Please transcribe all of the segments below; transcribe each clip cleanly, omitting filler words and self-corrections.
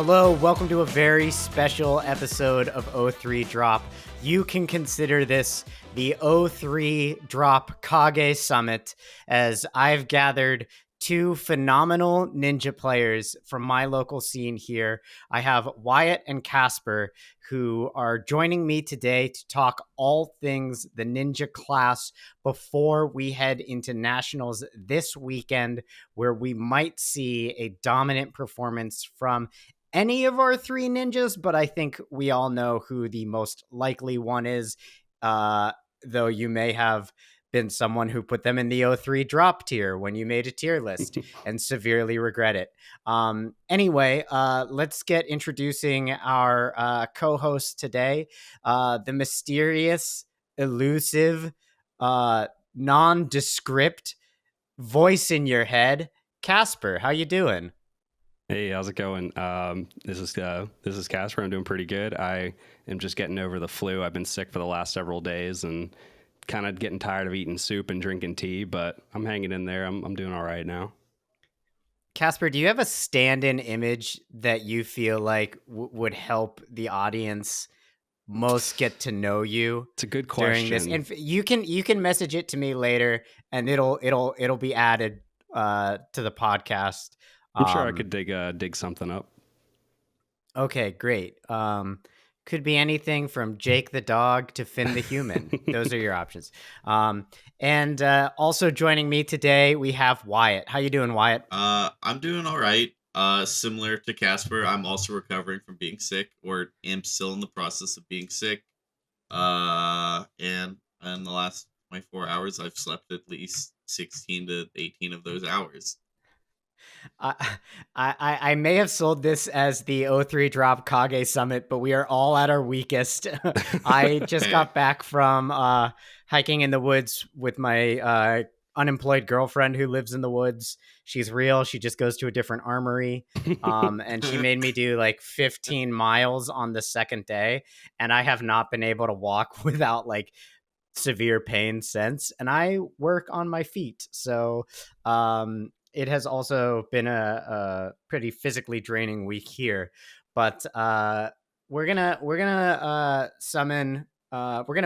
Hello, welcome to a very special episode of O3 Drop. You can consider this the O3 Drop Kage Summit, as I've gathered two phenomenal ninja players from my local scene here. I have Wyatt and Casper, who are joining me today to talk all things the ninja class before we head into nationals this weekend, where we might see a dominant performance from any of our three ninjas, but I think we all know who the most likely one is, though you may have been someone who put them in the O3 drop tier when you made a tier list and severely regret it. Anyway, let's get introducing our co-host today, the mysterious, elusive, nondescript voice in your head, Casper. How you doing? Hey, how's it going? This is Casper. I'm doing pretty good. I am just getting over the flu. I've been sick for the last several days and kind of getting tired of eating soup and drinking tea, but I'm hanging in there. I'm doing all right now. Casper, do you have a stand-in image that you feel like would help the audience most get to know you? It's a good question. During this, and you can message it to me later, and it'll be added to the podcast. I'm sure I could dig something up. Okay, great. Could be anything from Jake the dog to Finn the human. Those are your options. And also joining me today, we have Wyatt. How you doing, Wyatt? I'm doing all right. Similar to Casper, I'm also recovering from being sick, or am still in the process of being sick. And in the last 24 hours, I've slept at least 16 to 18 of those hours. I may have sold this as the O3 Drop Kage Summit, but we are all at our weakest. I just got back from hiking in the woods with my unemployed girlfriend who lives in the woods. She's real. She just goes to a different armory. And she made me do like 15 miles on the second day. And I have not been able to walk without like severe pain since. And I work on my feet. So, it has also been a pretty physically draining week here, but we're gonna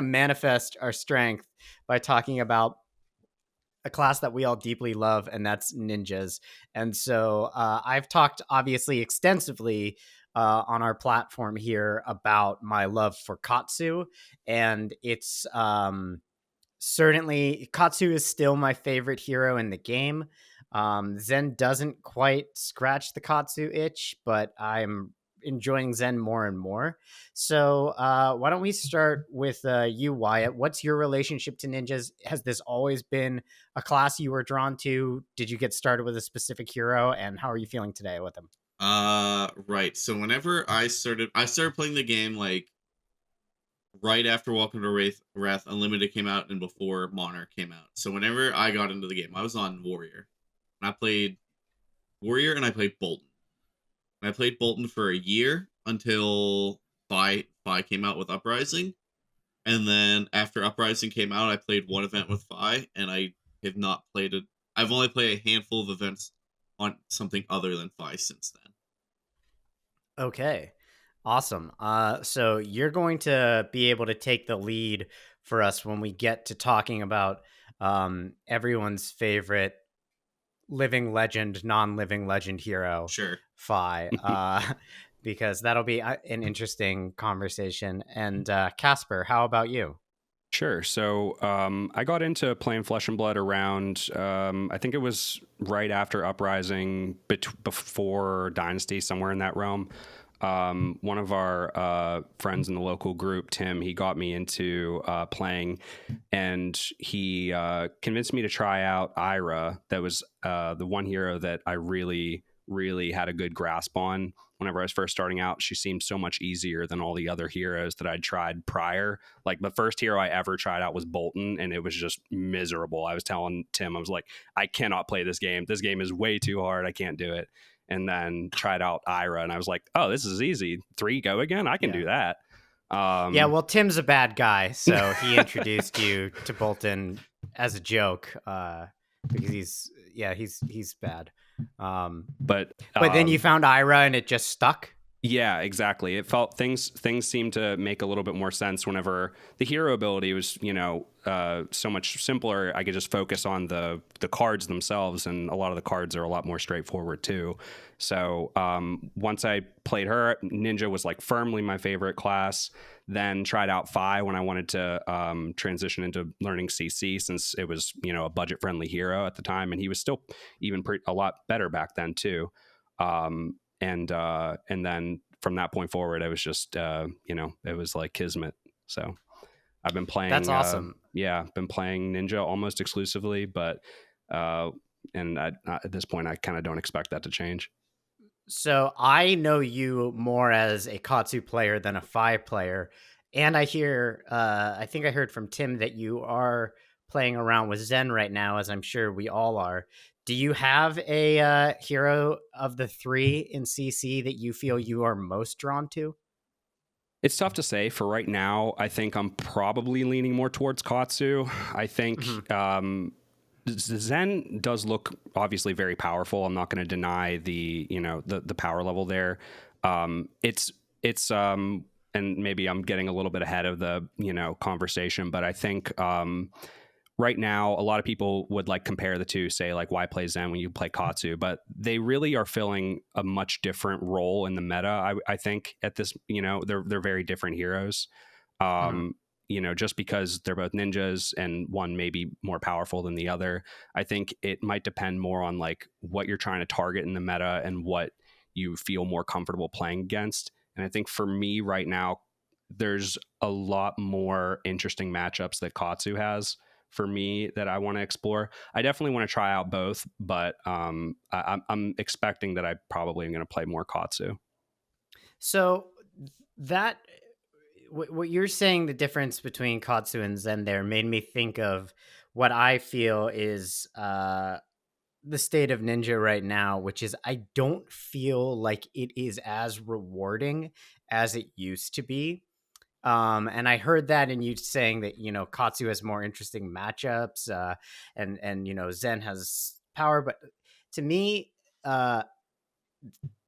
manifest our strength by talking about a class that we all deeply love, and that's ninjas. And so I've talked obviously extensively on our platform here about my love for Katsu, and it's certainly Katsu is still my favorite hero in the game. Zen doesn't quite scratch the Katsu itch, but I'm enjoying Zen more and more. So why don't we start with you, Wyatt? What's your relationship to ninjas? Has this always been a class you were drawn to? Did you get started with a specific hero, and how are you feeling today with them? Right. So whenever I started playing the game like right after Welcome to Wrath Unlimited came out and before Monarch came out. So whenever I got into the game, I was on Warrior. I played Warrior and I played Bolton. And I played Bolton for a year until FAB came out with Uprising. And then after Uprising came out, I played one event with FAB, and I have not played it. I've only played a handful of events on something other than FAB since then. Okay, awesome. So you're going to be able to take the lead for us when we get to talking about everyone's favorite living legend, non-living legend hero, sure, FAB, because that'll be an interesting conversation. And Casper, how about you? Sure. So I got into playing Flesh and Blood around, I think it was right after Uprising, before Dynasty, somewhere in that realm. One of our friends in the local group, Tim, he got me into playing, and he convinced me to try out Ira. That was the one hero that I really, really had a good grasp on. Whenever I was first starting out, she seemed so much easier than all the other heroes that I'd tried prior. Like the first hero I ever tried out was Bolton, and it was just miserable. I was telling Tim, I was like, I cannot play this game. This game is way too hard. I can't do it. And then tried out Ira, and I was like, oh, this is easy. 3 go again? I can do that. Yeah, well, Tim's a bad guy, so he introduced you to Bolton as a joke because he's bad. But then you found Ira and it just stuck. Yeah, exactly. It felt things seemed to make a little bit more sense whenever the hero ability was, so much simpler. I could just focus on the cards themselves, and a lot of the cards are a lot more straightforward too. So once I played her, Ninja was like firmly my favorite class. Then tried out Phi when I wanted to transition into learning CC, since it was a budget friendly hero at the time, and he was still even a lot better back then too. And then from that point forward, I was just it was like kismet. So I've been That's playing awesome. been playing Ninja almost exclusively, but and at this point I kind of don't expect that to change. So I know you more as a Katsu player than a Phi player, and I think I heard from Tim that you are playing around with Zen right now, as I'm sure we all are. Do you have a hero of the three in CC that you feel you are most drawn to? It's tough to say. For right now, I think I'm probably leaning more towards Katsu. I think Mhm. Zen does look obviously very powerful. I'm not going to deny the power level there. It's and maybe I'm getting a little bit ahead of the conversation, but I think right now a lot of people would like compare the two, say like, why play Zen when you play Katsu? But they really are filling a much different role in the meta. I think at this, they're very different heroes. Mhm. Just because they're both ninjas and one may be more powerful than the other, I think it might depend more on like what you're trying to target in the meta and what you feel more comfortable playing against. And I think for me right now, there's a lot more interesting matchups that Katsu has for me that I want to explore. I definitely want to try out both, but I'm expecting that I probably am going to play more Katsu. So that what you're saying, the difference between Katsu and Zen there made me think of what I feel is the state of Ninja right now, which is I don't feel like it is as rewarding as it used to be. And I heard that in you saying that Katsu has more interesting matchups, and Zen has power, but to me, uh,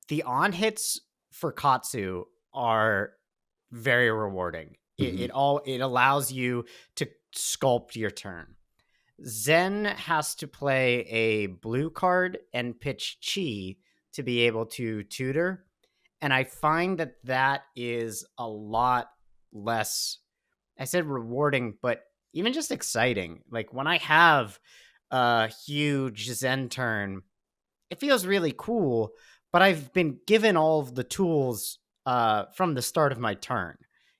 the on hits for Katsu are very rewarding. Mm-hmm. It allows you to sculpt your turn. Zen has to play a blue card and pitch chi to be able to tutor, and I find that is a lot less, I said rewarding, but even just exciting. Like when I have a huge Zen turn, it feels really cool, but I've been given all of the tools from the start of my turn.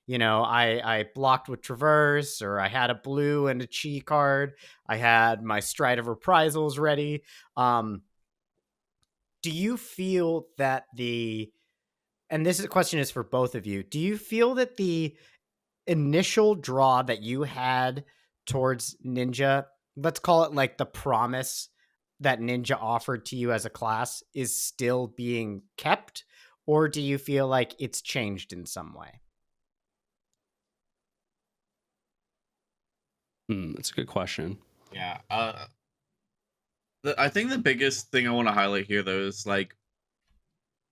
I blocked with Traverse, or I had a blue and a Chi card. I had my Stride of Reprisals ready. Um, do you feel that and question is for both of you, do you feel that the initial draw that you had towards Ninja, let's call it like the promise that Ninja offered to you as a class, is still being kept? Or do you feel like it's changed in some way? That's a good question. Yeah. I think the biggest thing I want to highlight here, though, is like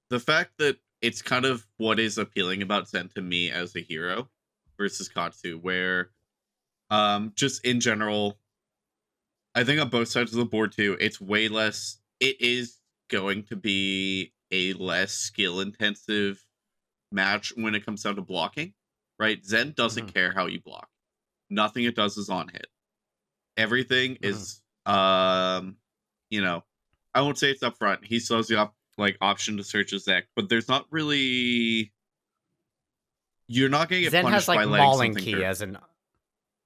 the fact that it's kind of what is appealing about Zen to me as a hero versus Katsu, where just in general, I think on both sides of the board too, it's way less. It is going to be a less skill intensive match when it comes down to blocking, right? Zen doesn't Mhm, care how you block. Nothing it does is on hit. Everything mhm. is you know, I won't say it's up front. He still has the option to search his deck, but there's not really, you're not gonna get Zen has punished by like letting Mauling something Key through. as an,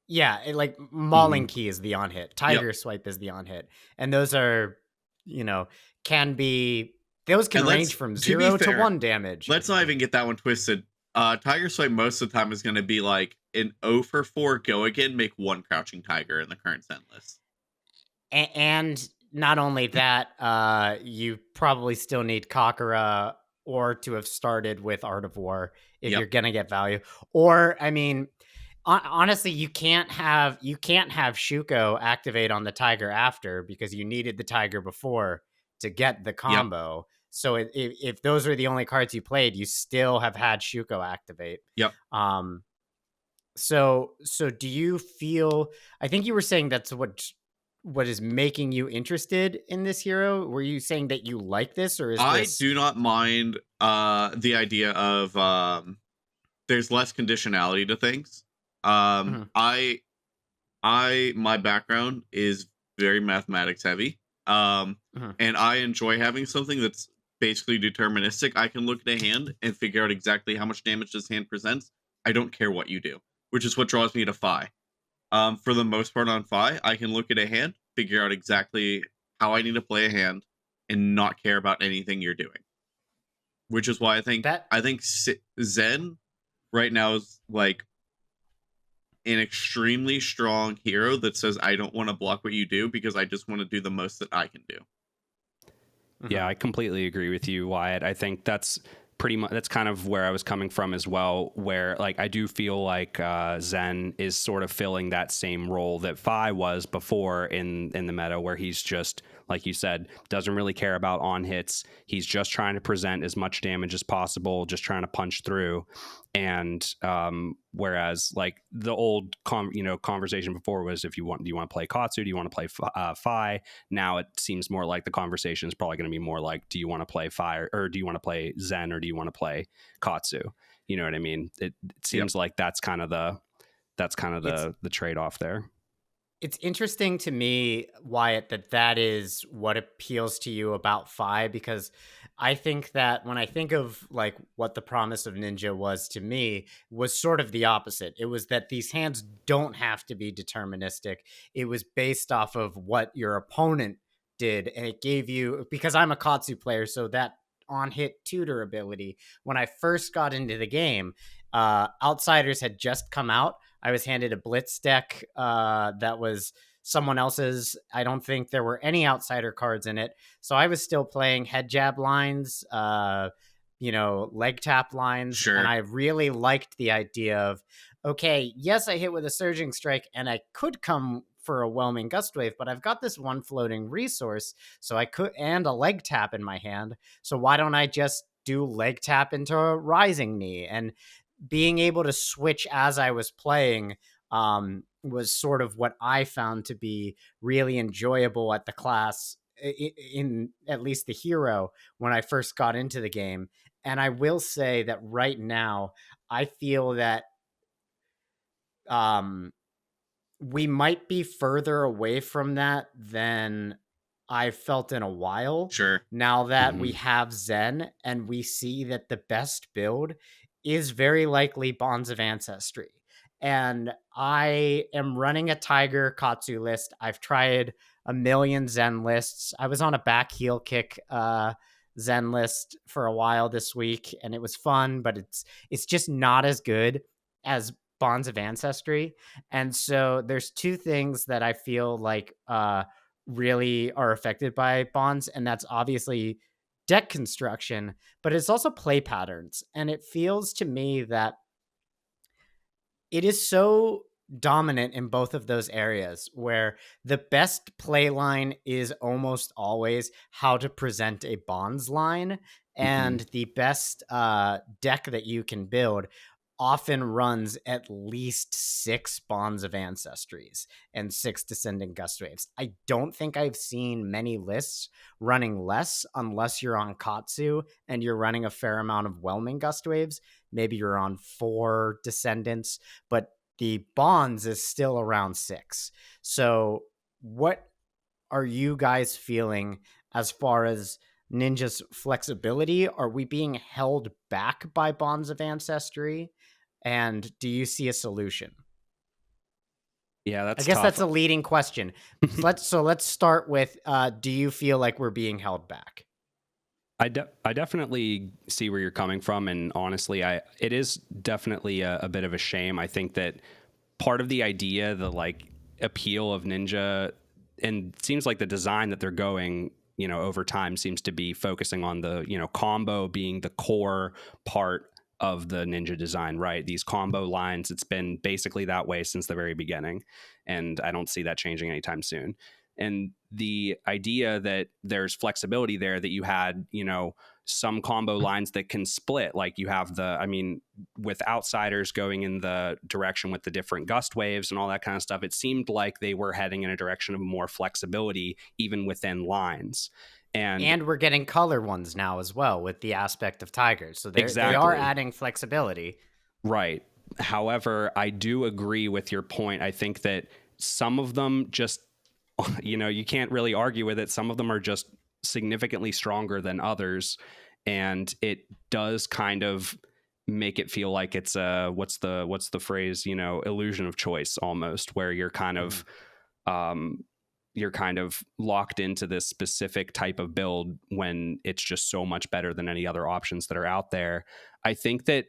yeah, like Mm-hmm. Mauling Key is the on hit. Yep. Tiger Swipe is the on hit. And those are, you know, can be, those can And range let's, from to be 0 to fair, 1 damage. let's not even get that one twisted. Tiger Swipe most of the time is going to be like an 0 for 4 go again, make one Crouching Tiger in the current scent list. And not only that, you probably still need Kakura or to have started with Art of War if Yep. you're gonna get value. Or I mean, honestly, you can't have Shuko activate on the Tiger after, because you needed the Tiger before to get the Yep. combo. So if those are the only cards you played, you still have had Shuko activate. Yep. So do you feel, I think you were saying that's what is making you interested in this hero? Were you saying that you like this, or is I this? do not mind the idea of there's less conditionality to things. Mhm. My background is very mathematics heavy. Mhm. And I enjoy having something that's basically deterministic. I can look at a hand and figure out exactly how much damage this hand presents. I don't care what you do, which is what draws me to Phi. For the most part on Phi, I can look at a hand, figure out exactly how I need to play a hand, and not care about anything you're doing. Which is why That I think Zen right now is like an extremely strong hero that says I don't want to block what you do because I just want to do the most that I can do. Yeah, I completely agree with you, Wyatt. I think that's pretty much, that's kind of where I was coming from as well, where like I do feel like Zen is sort of filling that same role that Phi was before in the meta, where he's just, like you said, doesn't really care about on hits. He's just trying to present as much damage as possible, just trying to punch through. And whereas like the old conversation before was, do you want to play Katsu, do you want to play Phi? Now it seems more like the conversation is probably going to be more like, do you want to play Phi, or do you want to play Zen, or do you want to play Katsu? You know what I mean? It seems like that's kind of the trade-off there. It's interesting to me, Wyatt, that is what appeals to you about Phi, because I think that when I think of like what the promise of Ninja was to me, was sort of the opposite. It was that these hands don't have to be deterministic. It was based off of what your opponent did, and it gave you, because I'm a Katsu player, so that on hit tutor ability. When I first got into the game, Outsiders had just come out. I was handed a Blitz deck that was someone else's. I don't think there were any outsider cards in it. So I was still playing head jab lines, leg tap lines. Sure. And I really liked the idea of, okay, yes, I hit with a Surging Strike and I could come for a Whelming Gust Wave, but I've got this one floating resource, so I could, and a leg tap in my hand. So why don't I just do leg tap into a Rising Knee? And being able to switch as I was playing was sort of what I found to be really enjoyable at the class, in at least the hero, when I first got into the game. And I will say that right now, I feel that we might be further away from that than I've felt in a while. Sure. Now that we have Zen and we see that the best build is very likely Bonds of Ancestry. And I am running a Tiger Katsu list. I've tried a million Zen lists. I was on a back heel kick Zen list for a while this week, and it was fun, but it's just not as good as Bonds of Ancestry. And so there's two things that I feel like really are affected by Bonds, and that's obviously deck construction, but it's also play patterns. And it feels to me that it is so dominant in both of those areas, where the best play line is almost always how to present a Bonds line, and the best deck that you can build often runs at least 6 Bonds of Ancestries and 6 Descending Gust Waves. I don't think I've seen many lists running less, unless you're on Katsu and you're running a fair amount of Whelming Gust Waves. Maybe you're on 4 Descendants, but the Bonds is still around 6. So what are you guys feeling as far as Ninja's flexibility? Are we being held back by Bonds of Ancestry? And do you see a solution? Yeah, I guess that's a leading question. Let's start with, do you feel like we're being held back? I definitely see where you're coming from, and honestly, it is definitely a bit of a shame. I think that part of the idea, the like appeal of Ninja, and it seems like the design that they're going, over time seems to be focusing on the, combo being the core part of the Ninja design, right? These combo lines, it's been basically that way since the very beginning, and I don't see that changing anytime soon. And the idea that there's flexibility there, that you had, some combo lines that can split, like you have with Outsiders going in the direction with the different gust waves and all that kind of stuff, it seemed like they were heading in a direction of more flexibility even within lines. And we're getting color ones now as well with the aspect of tigers. So they Exactly. are adding flexibility. Right. However, I do agree with your point. I think that some of them just, you can't really argue with it. Some of them are just significantly stronger than others. And it does kind of make it feel like it's what's the phrase, illusion of choice almost, where you're kind of, you're kind of locked into this specific type of build when it's just so much better than any other options that are out there. I think that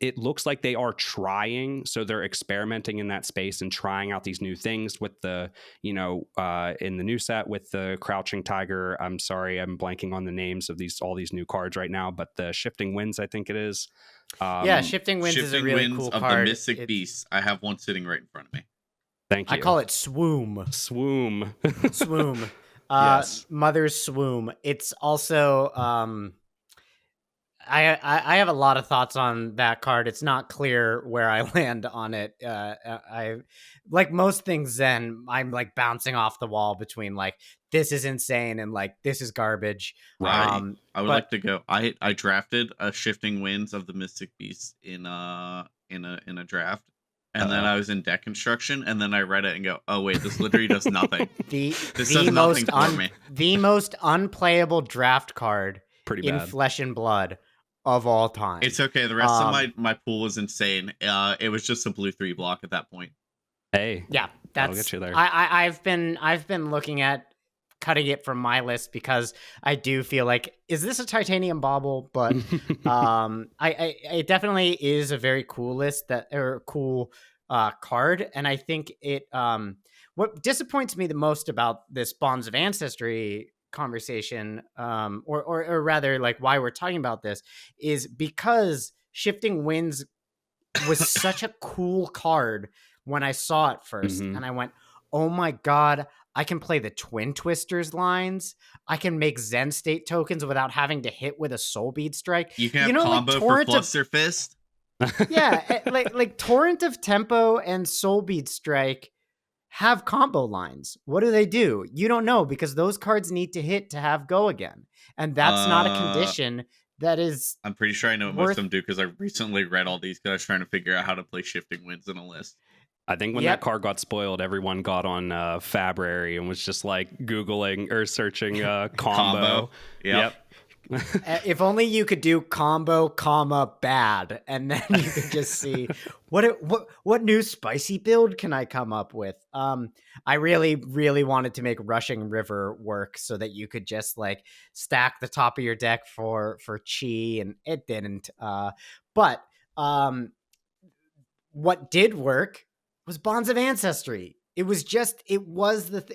it looks like they are trying, so they're experimenting in that space and trying out these new things with the, in the new set with the Crouching Tiger. I'm sorry, I'm blanking on the names of all these new cards right now, but the Shifting Winds, I think it is. Shifting Winds is a really cool of card. The Mystic Beasts. I have one sitting right in front of me. Thank you. I call it Swoom. Swoom. Swoom. Yes. Mother's Swoom. It's also I have a lot of thoughts on that card. It's not clear where I land on it. I like most things Zen, I'm like bouncing off the wall between like this is insane and like this is garbage. Right. I would like to go. I drafted a Shifting Winds of the Mystic Beasts in a draft. And then I was in deck construction, and then I read it and go, "Oh wait, this literally does nothing. This does nothing for me." The most unplayable draft card in Flesh and Blood of all time. It's okay. The rest of my pool was insane. It was just a blue 3 block at that point. Hey, yeah, I'll get you there. I've been looking at cutting it from my list because I do feel like, is this a titanium bauble? But it definitely is a very cool list cool card. And I think it what disappoints me the most about this Bonds of Ancestry conversation, or rather like why we're talking about this, is because Shifting Winds was such a cool card when I saw it first, and I went, oh my god, I can play the Twin Twisters lines. I can make Zen State tokens without having to hit with a Soul Bead Strike. You can have combo for Fluster Fist. Yeah, like Torrent of Tempo and Soul Bead Strike have combo lines. What do? You don't know, because those cards need to hit to have go again. And that's not a condition that is... I'm pretty sure I know what most of them do, because I recently read all these because I was trying to figure out how to play Shifting Winds in a list. I think when that card got spoiled, everyone got on FAB and was just like Googling or searching combo. Yep. If only you could do combo, bad, and then you could just see what new spicy build can I come up with. I really, really wanted to make Rushing River work so that you could just like stack the top of your deck for chi, and it didn't. But what did work was Bonds of Ancestry. It was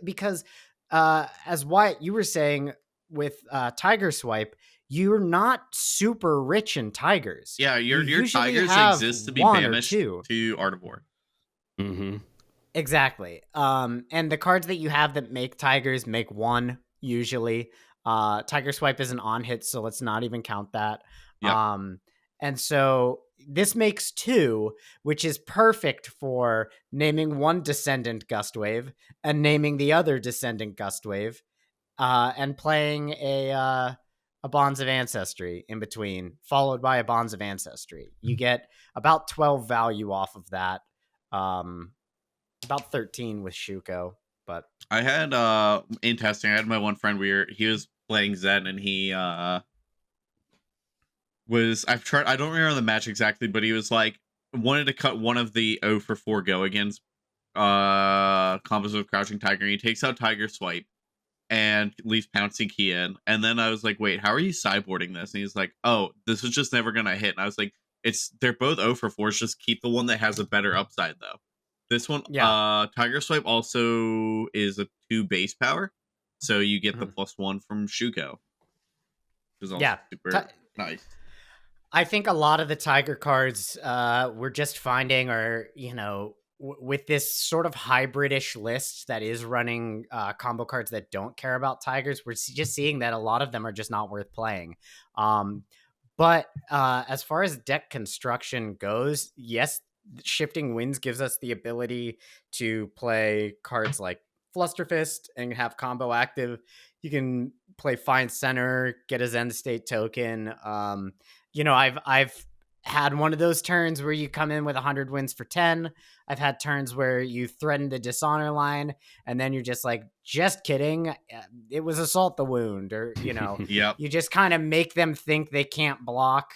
because as Wyatt, you were saying with Tiger Swipe, you're not super rich in tigers. Yeah, your tigers exist to be banished to Art of War. Mm-hmm. Exactly. And the cards that you have that make tigers make one usually. Tiger Swipe is an on hit, so let's not even count that. Yep. And so this makes 2, which is perfect for naming one Descendant Gust Wave and naming the other Descendant Gust Wave, and playing a Bonds of Ancestry in between, followed by a Bonds of Ancestry. You get about 12 value off of that. About 13 with Shuko. But I had in testing, I had my one friend he was playing Zen, and he I don't remember the match exactly, but he was like wanted to cut one of the 0 for 4 go against combos with Crouching Tiger, and he takes out Tiger Swipe and leaves Pouncing Key in. And then I was like, wait, how are you sideboarding this? And he's like, oh, this is just never gonna hit. And I was like, they're both 0 for 4s, just keep the one that has a better upside though. This one, Tiger Swipe also is a 2 base power, so you get the +1 from Shuko, which is also super nice. I think a lot of the Tiger cards we're just finding are, with this sort of hybridish list that is running combo cards that don't care about tigers, we're just seeing that a lot of them are just not worth playing. But as far as deck construction goes, yes, Shifting Winds gives us the ability to play cards like Flusterfist and have combo active. You can play Find Center, get a Zen State token. I've had one of those turns where you come in with 100 wins for 10. I've had turns where you threaten the dishonor line and then you're just like, just kidding. It was Assault the Wound, or, Yep. you just kind of make them think they can't block.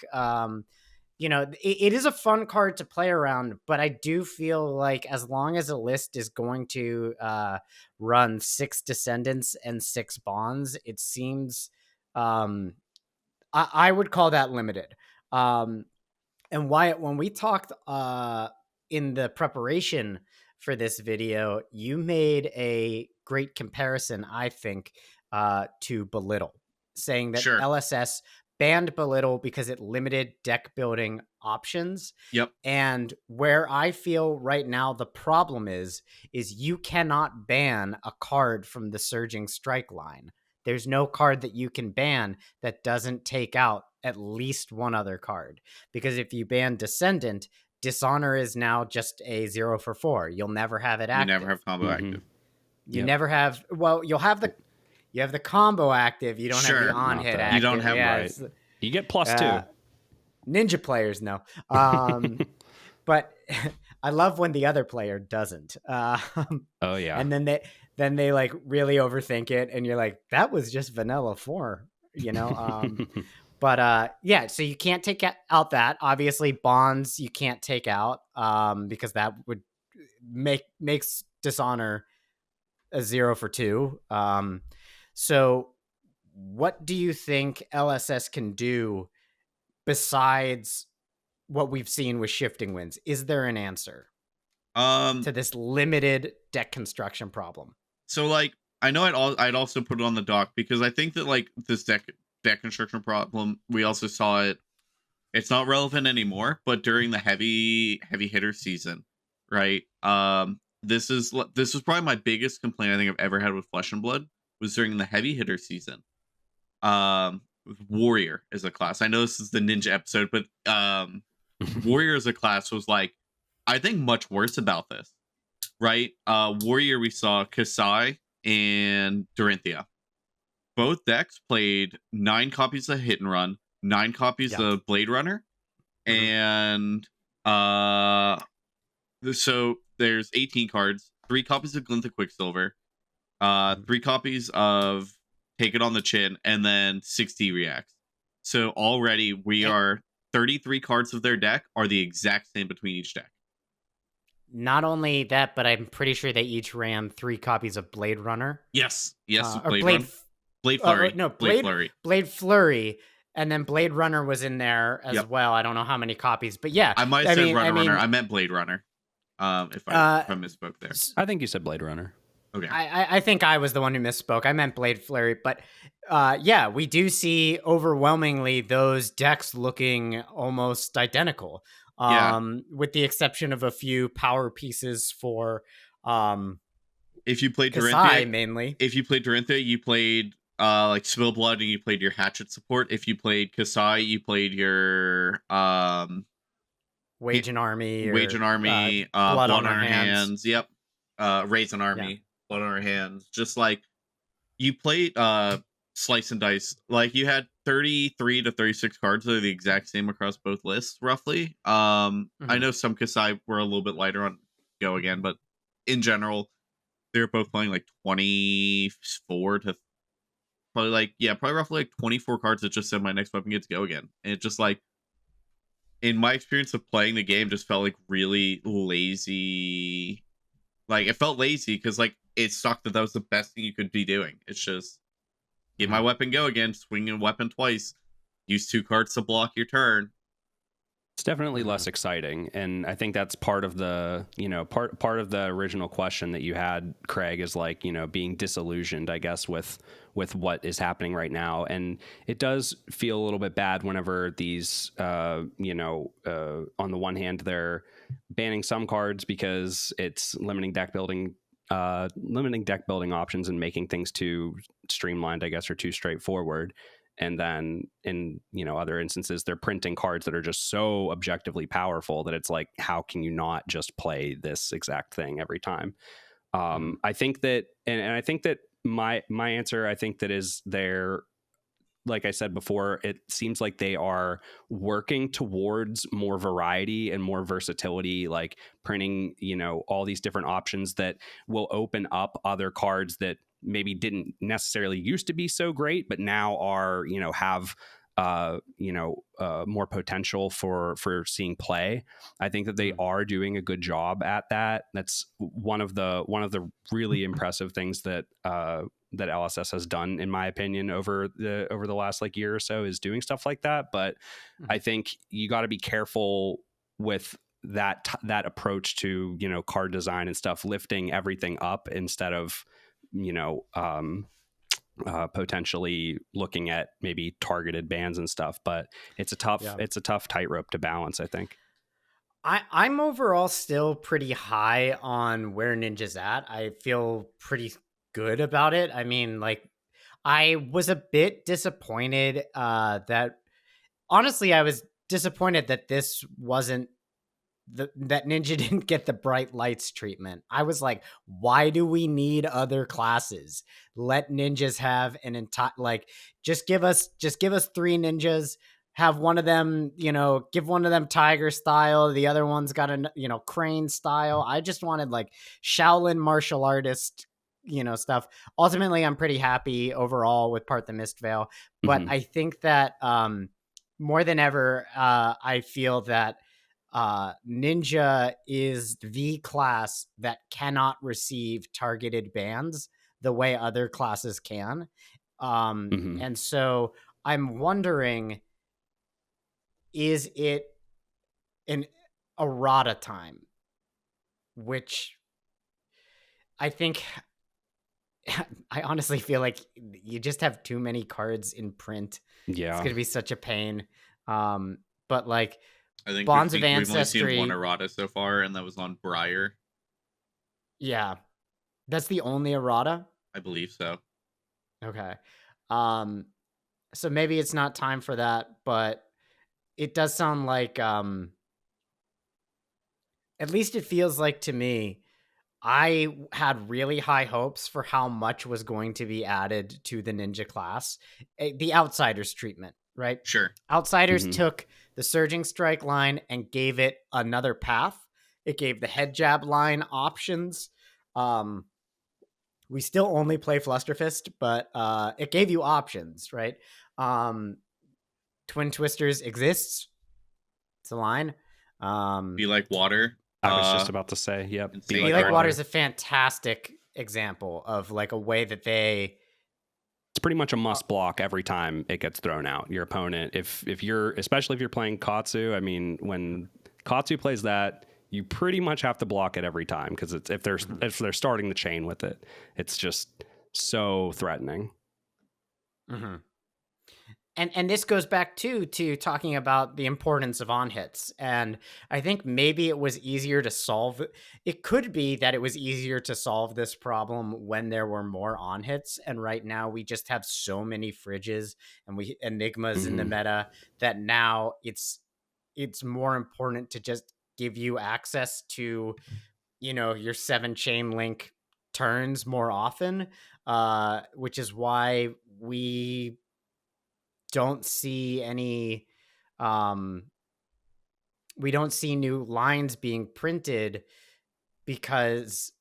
It is a fun card to play around, but I do feel like as long as a list is going to run 6 Descendants and 6 Bonds, it seems I would call that limited. And Wyatt, when we talked in the preparation for this video, you made a great comparison, I think, to Belittle, saying that Sure. LSS banned Belittle because it limited deck building options. Yep. And where I feel right now the problem is you cannot ban a card from the Surging Strike line. There's no card that you can ban that doesn't take out at least one other card. Because if you ban Descendant, Dishonor is now just a 0 for 4. You'll never have it active. You never have combo active. You never have. Well, you have the combo active. You don't have the on hit active. You don't have right. You get +2. Ninja players know. But I love when the other player doesn't. Oh yeah. And then they like really overthink it, and you're like, that was just vanilla 4, But so you can't take out that. Obviously, Bonds you can't take out because that would makes Dishonor a 0 for 2. So what do you think LSS can do besides what we've seen with Shifting Winds? Is there an answer to this limited deck construction problem? So like, I know I'd also put it on the dock because I think that like this deck construction problem, we also saw it. It's not relevant anymore, but during the heavy hitter season, right? This was probably my biggest complaint I think I've ever had with Flesh and Blood was during the heavy hitter season. Warrior as a class. I know this is the ninja episode, but Warrior as a class was like, I think much worse about this, right? Warrior, we saw Kasai and Dorinthia. Both decks played 9 copies of Hit and Run, 9 copies of Blade Runner, and so there's 18 cards, 3 copies of Glint of Quicksilver, 3 copies of Take It on the Chin, and then 60 reacts. So already we are 33 cards of their deck are the exact same between each deck. Not only that, but I'm pretty sure they each ran 3 copies of Blade Runner. Yes, Blade Flurry. Blade Flurry, and then Blade Runner was in there as well. I don't know how many copies, but yeah. I might say Runner. I meant Blade Runner. If I misspoke there. I think you said Blade Runner. Okay. I think I was the one who misspoke. I meant Blade Flurry, but we do see overwhelmingly those decks looking almost identical. With the exception of a few power pieces for if you played Kasai, Dorinthia, mainly. If you played Dorinthia, you played like Spill Blood and you played your Hatchet support. If you played Kasai, you played your Wage and Army, Blood on Our Hands. Yep. Raisin Army, Blood on Our Hands. Just like you played Slice and Dice. Like you had 33 to 36 cards that are the exact same across both lists, roughly. I know some Kasai were a little bit lighter on Go Again, but in general, they were both playing like 24 to probably roughly like 24 cards that just said my next weapon gets Go Again. And it just like, in my experience of playing the game, just felt like really lazy. Like it felt lazy because like it sucked that was the best thing you could be doing. It's just get my weapon Go Again, swing a weapon twice, use 2 cards to block your turn. It's definitely less exciting, and I think that's part of the part of the original question that you had, Craig, is like being disillusioned, I guess, with what is happening right now, and it does feel a little bit bad whenever these on the one hand they're banning some cards because it's limiting deck building options and making things too streamlined, I guess, or too straightforward. And then in, other instances, they're printing cards that are just so objectively powerful that it's like, how can you not just play this exact thing every time? I think that, and I think that my answer, I think that is there. Like I said before, it seems like they are working towards more variety and more versatility, like printing, all these different options that will open up other cards that maybe didn't necessarily used to be so great, but now are, have more potential for seeing play. I think that they are doing a good job at that. That's one of the really impressive things that that LSS has done, in my opinion, over the last like year or so, is doing stuff like that. But I think you got to be careful with that approach to, card design and stuff, lifting everything up instead of, potentially looking at maybe targeted bans and stuff. But it's a tough tightrope to balance, I think. I'm overall still pretty high on where Ninja's at. I feel pretty good about it. I mean, like, I was a bit disappointed that, honestly, I was disappointed that this wasn't that Ninja didn't get the bright lights treatment. I was like, why do we need other classes? Let ninjas have an entire, like, just give us 3 ninjas. Have one of them, give one of them tiger style. The other one's got a, crane style. I just wanted like Shaolin martial artist, stuff. Ultimately, I'm pretty happy overall with Part the Mist Veil, but I think that more than ever, I feel that Ninja is the class that cannot receive targeted bans the way other classes can. And so I'm wondering, is it an errata time? Which I think, I honestly feel like you just have too many cards in print. Yeah. It's going to be such a pain. But like, I think Bonds of we've only Ancestry. seen one errata so far, and that was on Briar. Yeah. That's the only errata? I believe so. Okay. So maybe it's not time for that, but it does sound like, at least it feels like to me, I had really high hopes for how much was going to be added to the ninja class. The Outsiders treatment, right? Sure. Outsiders took the Surging Strike line and gave it another path. It gave the head jab line options. We still only play Flusterfist, but it gave you options, right? Twin Twisters exists. It's a line. Be Like Water. I was just about to say, yep. Be Like Water is a fantastic example of like a way that they... It's pretty much a must block every time it gets thrown out. Your opponent, especially if you're playing Katsu, I mean, when Katsu plays that, you pretty much have to block it every time, because it's if they're starting the chain with it, it's just so threatening. And this goes back to talking about the importance of on hits. And I think maybe it was easier to solve. It could be that it was easier to solve this problem when there were more on hits. And right now we just have so many fridges and enigmas in the meta that now it's more important to just give you access to, your 7 chain link turns more often, which is why we don't see any we don't see new lines being printed, because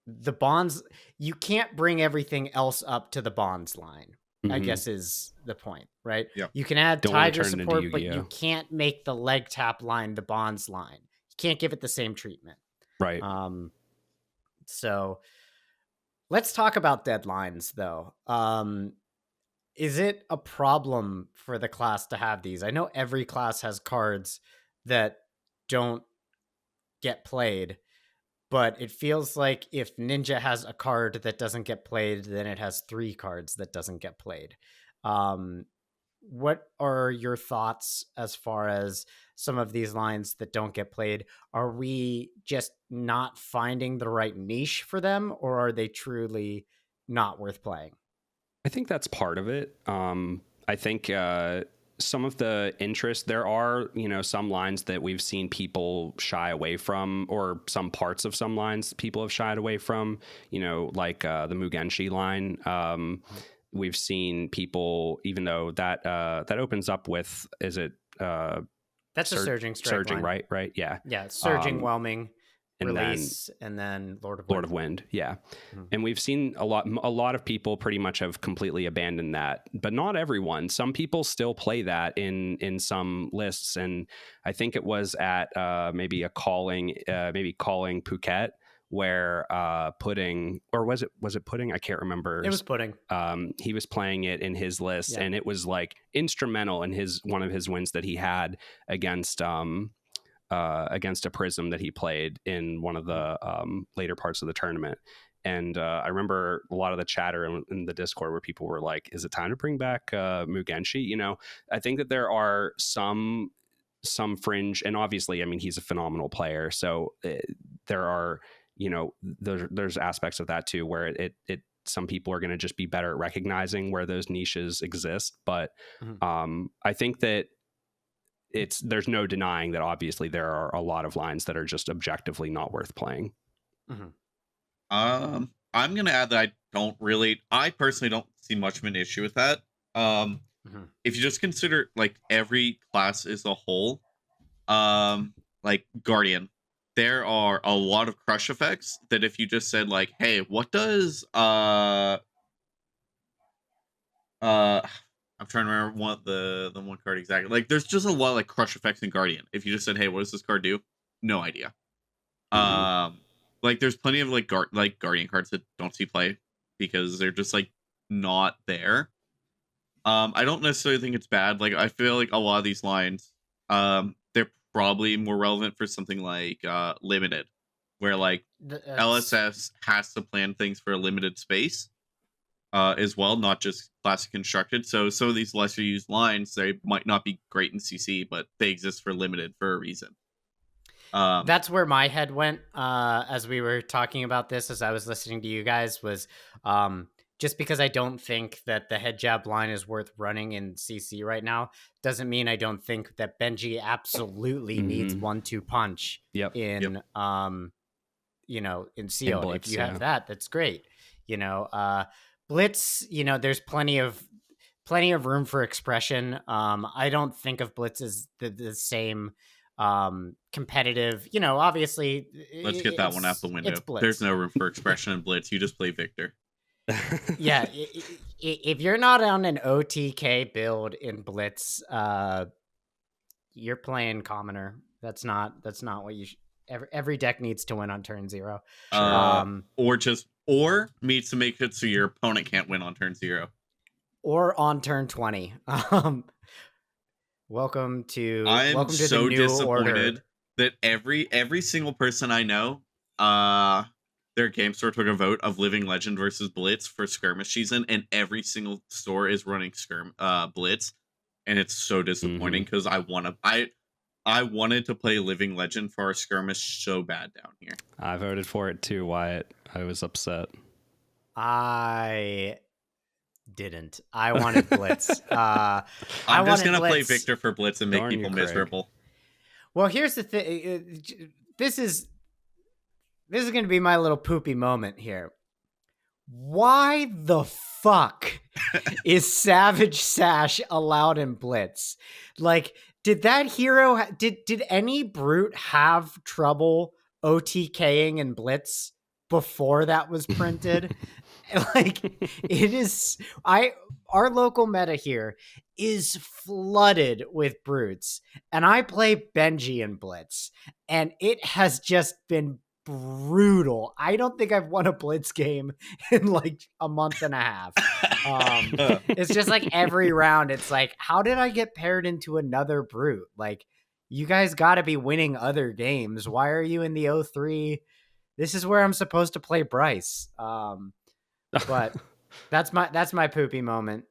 the bonds, you can't bring everything else up to the bonds line, I guess is the point, right? Yep. You can add Tiger support, but you can't make the leg tap line the bonds line. You can't give it the same treatment. Right. So let's talk about deadlines though. Is it a problem for the class to have these? I know every class has cards that don't get played, but it feels like if Ninja has a card that doesn't get played, then it has 3 cards that doesn't get played. what are your thoughts as far as some of these lines that don't get played? Are we just not finding the right niche for them, or are they truly not worth playing? I think that's part of it. I think some of the interest, there are, some lines that we've seen people shy away from, or some parts of some lines people have shied away from, like the Mugenshi line. We've seen people, even though that opens up with, is it? That's a surging strike line. Right? Yeah. Yeah, surging, whelming, and release, and then Lord of Wind. Yeah. And we've seen a lot of people pretty much have completely abandoned that, but not everyone. Some people still play that in some lists. And I think it was at maybe calling Phuket, where Pudding, or was it Pudding? I can't remember. It was Pudding. He was playing it in his list, and it was like instrumental in one of his wins that he had against a Prism that he played in one of the later parts of the tournament. And I remember a lot of the chatter in the Discord where people were like, is it time to bring back Mugenshi? I think that there are some fringe, and obviously, I mean, he's a phenomenal player. So there are, there's aspects of that too, where it some people are going to just be better at recognizing where those niches exist. But I think that there's no denying that obviously there are a lot of lines that are just objectively not worth playing. I'm going to add that I personally don't see much of an issue with that. If you just consider like every class as a whole, like Guardian, there are a lot of crush effects that if you just said like, hey, what does I'm trying to remember what the one card exactly. Like, there's just a lot of like crush effects in Guardian. If you just said, "Hey, what does this card do?" No idea. Like, there's plenty of like Guardian cards that don't see play because they're just like not there. I don't necessarily think it's bad. Like, I feel like a lot of these lines, they're probably more relevant for something like Limited, where like LSS has to plan things for a limited space. As well, not just classic constructed. So some of these lesser used lines, they might not be great in CC, but they exist for limited for a reason. That's where my head went as we were talking about this, as I was listening to you guys, was just because I don't think that the head jab line is worth running in CC right now, doesn't mean I don't think that Benji absolutely needs 1-2 punch in in Seal. Blitz, if you have that, that's great. Blitz, there's plenty of room for expression. I don't think of Blitz as the same competitive, obviously. Let's get that one out the window. There's no room for expression in Blitz. You just play Victor. Yeah. If you're not on an OTK build in Blitz, you're playing Commoner. That's not what you every deck needs to win on turn 0. Or needs to make it so your opponent can't win on turn 0. Or on turn 20. Welcome to so the new disappointed order. That every single person I know, their game store took a vote of Living Legend versus Blitz for skirmish season, and every single store is running Blitz, and it's so disappointing because I wanted to play Living Legend for our skirmish so bad down here. I voted for it too, Wyatt. I was upset. I didn't. I wanted Blitz. I'm just going to play Victor for Blitz and make people miserable. Well, here's the thing. This is going to be my little Poopy moment here. Why the fuck is Savage Sash allowed in Blitz? Like, did that hero did any brute have trouble OTKing in Blitz before that was printed? Like, it is our local meta here is flooded with brutes, and I play Benji in Blitz, and it has just been brutal. I don't think I've won a Blitz game in like a month and a half. It's just like every round it's like, how did I get paired into another brute? Like, you guys got to be winning other games. Why are you in the 0-3? This is where I'm supposed to play Bryce. But That's my poopy moment.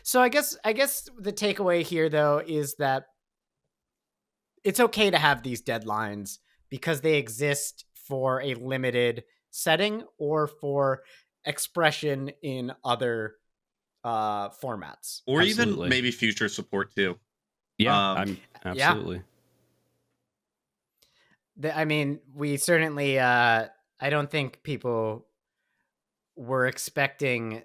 So I guess the takeaway here though is that it's okay to have these deadlines because they exist for a limited setting or for expression in other formats. Or even Absolutely. maybe future support too. Yeah, Um, absolutely. I mean, we certainly I don't think people were expecting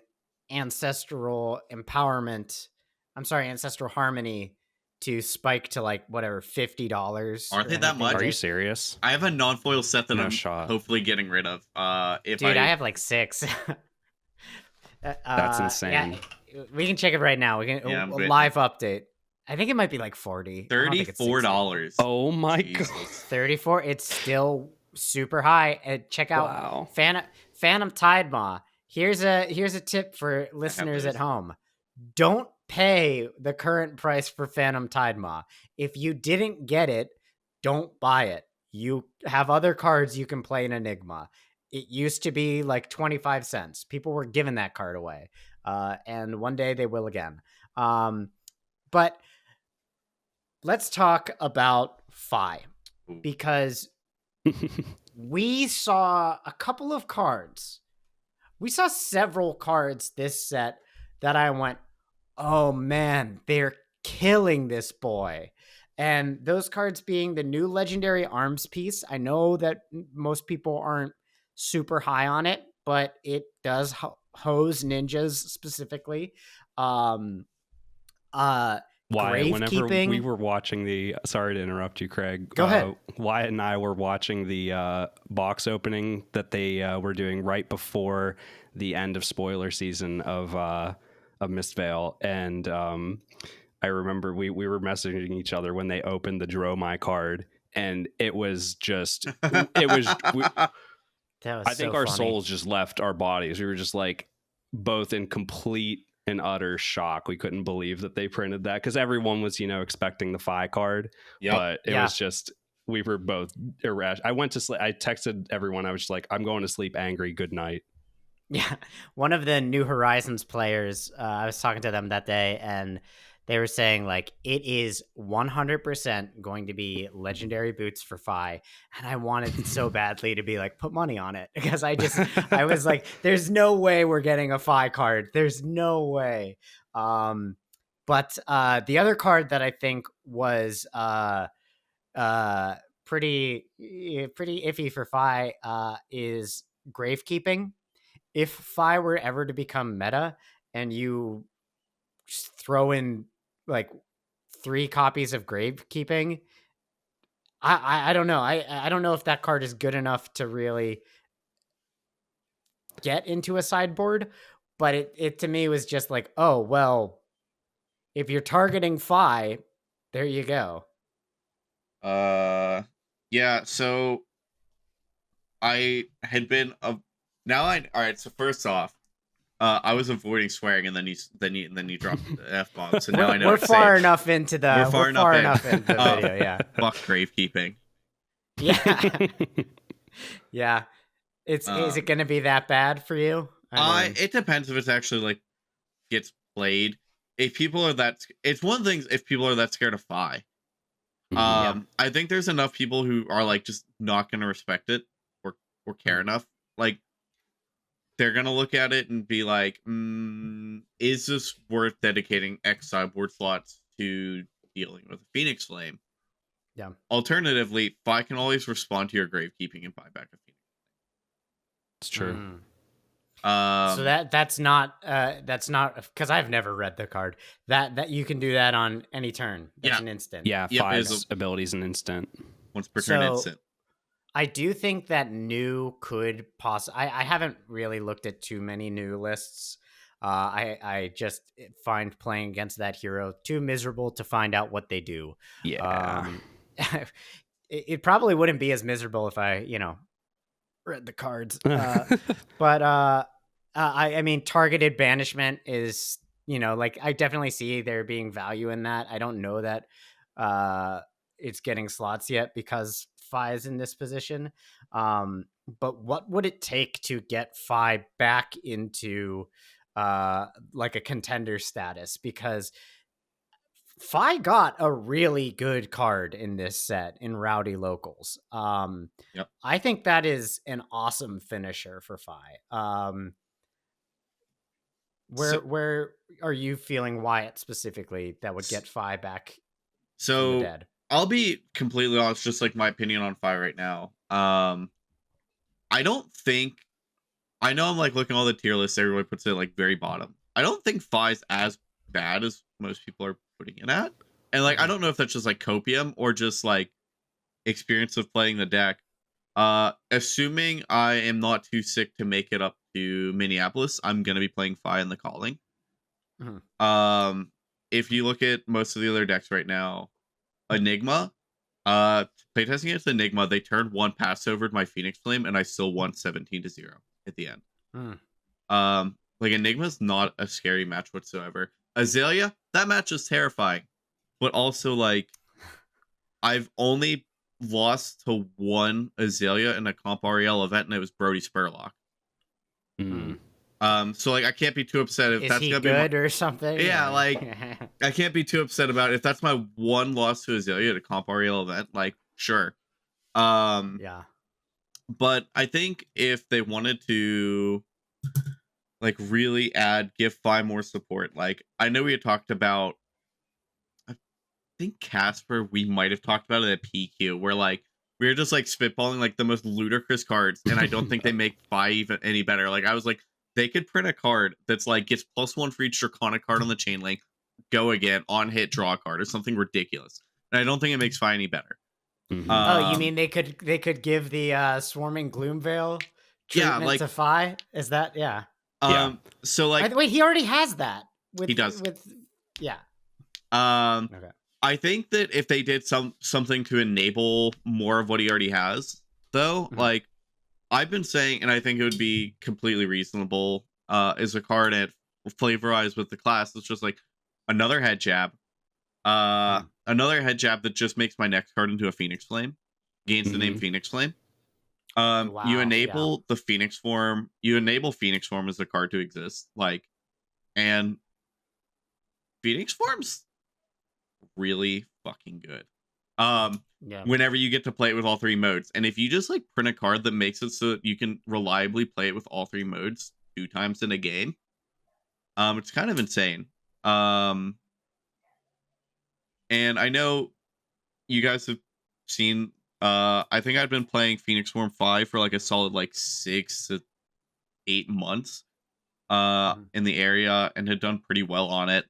ancestral empowerment. I'm sorry, ancestral harmony to spike to like whatever $50 Aren't or they that anything. much? Are you serious? I have a non-foil set that No I'm shot. hopefully getting rid of. If Dude, I I have like 6. That's insane. Yeah, we can check it right now. We can Yeah, a I'm live update. I think it might be like 40. I don't think it's 60. $34. Oh my Jesus. god. 34. It's still super high. Check out Wow. Phantom Tide Maw. Here's a tip for listeners at those. home. Don't pay the current price for Phantom Tide Maw. If you didn't get it, don't buy it. You have other cards you can play in Enigma. It used to be like 25 cents. People were giving that card away. And one day they will again. But let's talk about Fi, because we saw a couple of cards. We saw several cards this set that I went, oh man, they're killing this boy. And those cards being the new legendary arms piece. I know that most people aren't super high on it, but it does hose ninjas specifically. Wyatt, whenever Gravekeeping. we were watching sorry to interrupt you, Craig. Go ahead. Wyatt and I were watching the box opening that they were doing right before the end of spoiler season of Mistvale, and I remember we were messaging each other when they opened the Dromai card, and it was just it was. That was I think so our funny. souls just left our bodies. We were just like both in complete and utter shock. We couldn't believe that they printed that because everyone was, expecting the Fi card. Yep. But it was just, we were both irrational. I went to sleep. I texted everyone. I was just like, I'm going to sleep angry. Good night. Yeah. One of the New Horizons players, I was talking to them that day, and they were saying, like, it is 100% going to be legendary boots for Fi. And I wanted so badly to be like, put money on it. Because I was like, there's no way we're getting a Fi card. There's no way. But the other card that I think was pretty iffy for Fi is Gravekeeping. If Fi were ever to become meta and you just throw in like 3 copies of Gravekeeping, I don't know. I don't know if that card is good enough to really get into a sideboard, but it to me was just like, oh, well, if you're targeting Fi, there you go. Yeah, so I had been all right, so first off, I was avoiding swearing, and then you dropped the F-bomb. So now I know we're what to far say. enough into the We're far enough in. into the video, yeah. Fuck gravekeeping. Yeah. Yeah. Is it going to be that bad for you? It depends if it's actually like gets played. If people are that, it's one thing if people are that scared of Fi. Yeah. I think there's enough people who are like just not going to respect it or care enough. Like, they're going to look at it and be like, is this worth dedicating X sideboard slots to dealing with a Phoenix Flame? Yeah. Alternatively, Fi can always respond to your Gravekeeping and buy back a Phoenix. It's true. So that's not because I've never read the card that you can do that on any turn. That's an instant. Yeah, Fi's ability is an instant. Once per turn instant. I do think that new could possibly. I haven't really looked at too many new lists. I just find playing against that hero too miserable to find out what they do. Yeah. It probably wouldn't be as miserable if I, read the cards. But I mean, targeted banishment is, like, I definitely see there being value in that. I don't know that it's getting slots yet because Fi is in this position. But what would it take to get Fi back into like a contender status, because Fi got a really good card in this set in Rowdy Locals. Yep. I think that is an awesome finisher for Fi. Where are you feeling Wyatt specifically that would get Fi back from the dead? I'll be completely honest, just like my opinion on Fi right now. I don't think, I know I'm like looking at all the tier lists, everybody puts it like very bottom. I don't think Fi's as bad as most people are putting it at. And like, I don't know if that's just like copium or just like experience of playing the deck. Assuming I am not too sick to make it up to Minneapolis, I'm gonna be playing Fi in the Calling. If you look at most of the other decks right now, Enigma, playtesting against Enigma, they turned one pass over to my Phoenix Flame, and I still won 17-0 at the end. Like Enigma's not a scary match whatsoever. Azalea, that match is terrifying, but also like I've only lost to one Azalea in a Comp REL event, and it was Brody Spurlock. So like I can't be too upset if that's gonna be good or something. Yeah, like I can't be too upset about it. If that's my one loss to Azalea at a Comp REL event, like sure. Yeah. But I think if they wanted to like really give Fi more support, like I know we had talked about, I think Casper, we might have talked about it at PQ, where like we were just like spitballing like the most ludicrous cards, and I don't think they make Fi even any better. Like I was like, they could print a card that's like gets +1 for each Draconic card on the chain link, go again, on hit, draw a card, or something ridiculous. And I don't think it makes Fi any better. Oh, you mean they could give the Swarming Gloomveil treatment like, to Fi? Is that So like, wait, he already has that. He does. Okay. I think that if they did something to enable more of what he already has, though, like I've been saying, and I think it would be completely reasonable, is a card at flavorized with the class. It's just like another head jab. Another head jab that just makes my next card into a Phoenix Flame, gains the name Phoenix Flame. You enable the Phoenix form. You enable Phoenix form as a card to exist, like, and Phoenix form's really fucking good. Whenever you get to play it with all three modes, and if you just like print a card that makes it so that you can reliably play it with all three modes 2 times in a game, it's kind of insane. And I know you guys have seen, I think I've been playing Phoenix Form 5 for like a solid like 6 to 8 months in the area, and had done pretty well on it.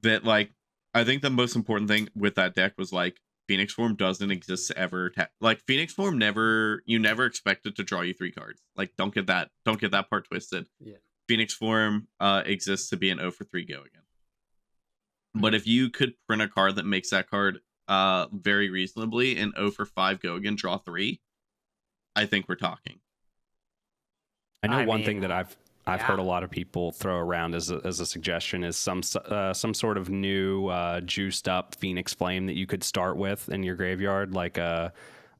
That like, I think the most important thing with that deck was like Phoenix Form doesn't exist to ever like Phoenix Form you never expect it to draw you 3 cards. Like don't get that part twisted. Yeah. Phoenix Form exists to be an 0 for 3 go again. But if you could print a card that makes that card very reasonably and 0 for 5 go again, draw 3, I think we're talking. I know one thing that I've heard a lot of people throw around as a suggestion is some sort of new juiced up Phoenix Flame that you could start with in your graveyard, like a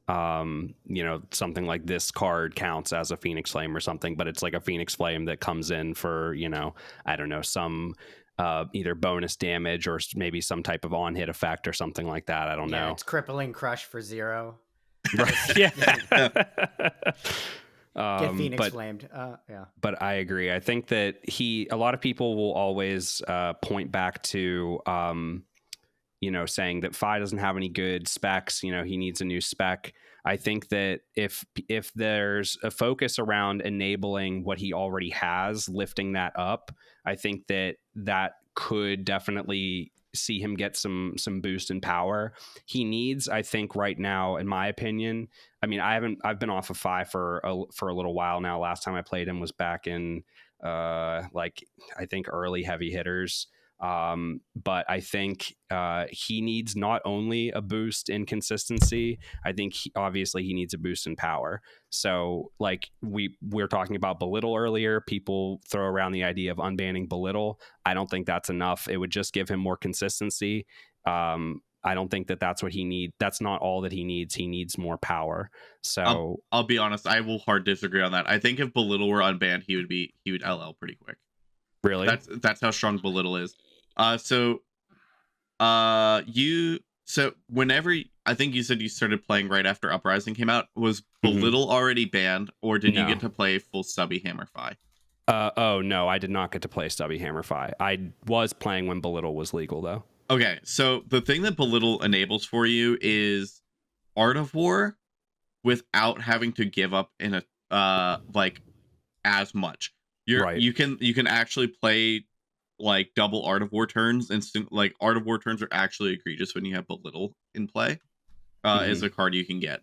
something like this card counts as a Phoenix Flame or something, but it's like a Phoenix Flame that comes in for I don't know, some either bonus damage or maybe some type of on hit effect or something like that. I don't know. It's Crippling Crush for 0. Right. Yeah. Get Phoenix flamed. But I agree. I think that a lot of people will always point back to, saying that Fi doesn't have any good specs. He needs a new spec. I think that if there's a focus around enabling what he already has, lifting that up, I think that could definitely see him get some boost in power. He needs, I think right now, in my opinion, I mean, I've been off of Fi for a little while now. Last time I played him was back in I think early heavy hitters. But I think he needs not only a boost in consistency, I think obviously he needs a boost in power. So like we're talking about Belittle earlier, people throw around the idea of unbanning Belittle. I don't think that's enough. It would just give him more consistency. I don't think that that's what he needs. That's not all that he needs. He needs more power. So I'll be honest, I will hard disagree on that. I think if Belittle were unbanned, he would LL pretty quick. really, That's how strong Belittle is. So whenever I think you said you started playing right after Uprising came out, was Belittle already banned, or did you get to play full Stubby Hammerfy? Oh no, I did not get to play Stubby Hammerfy. I was playing when Belittle was legal though. Okay, so the thing that Belittle enables for you is Art of War without having to give up in a like as much. You can actually play like double Art of War turns. Like Art of War turns are actually egregious when you have Belittle in play. Is a card you can get.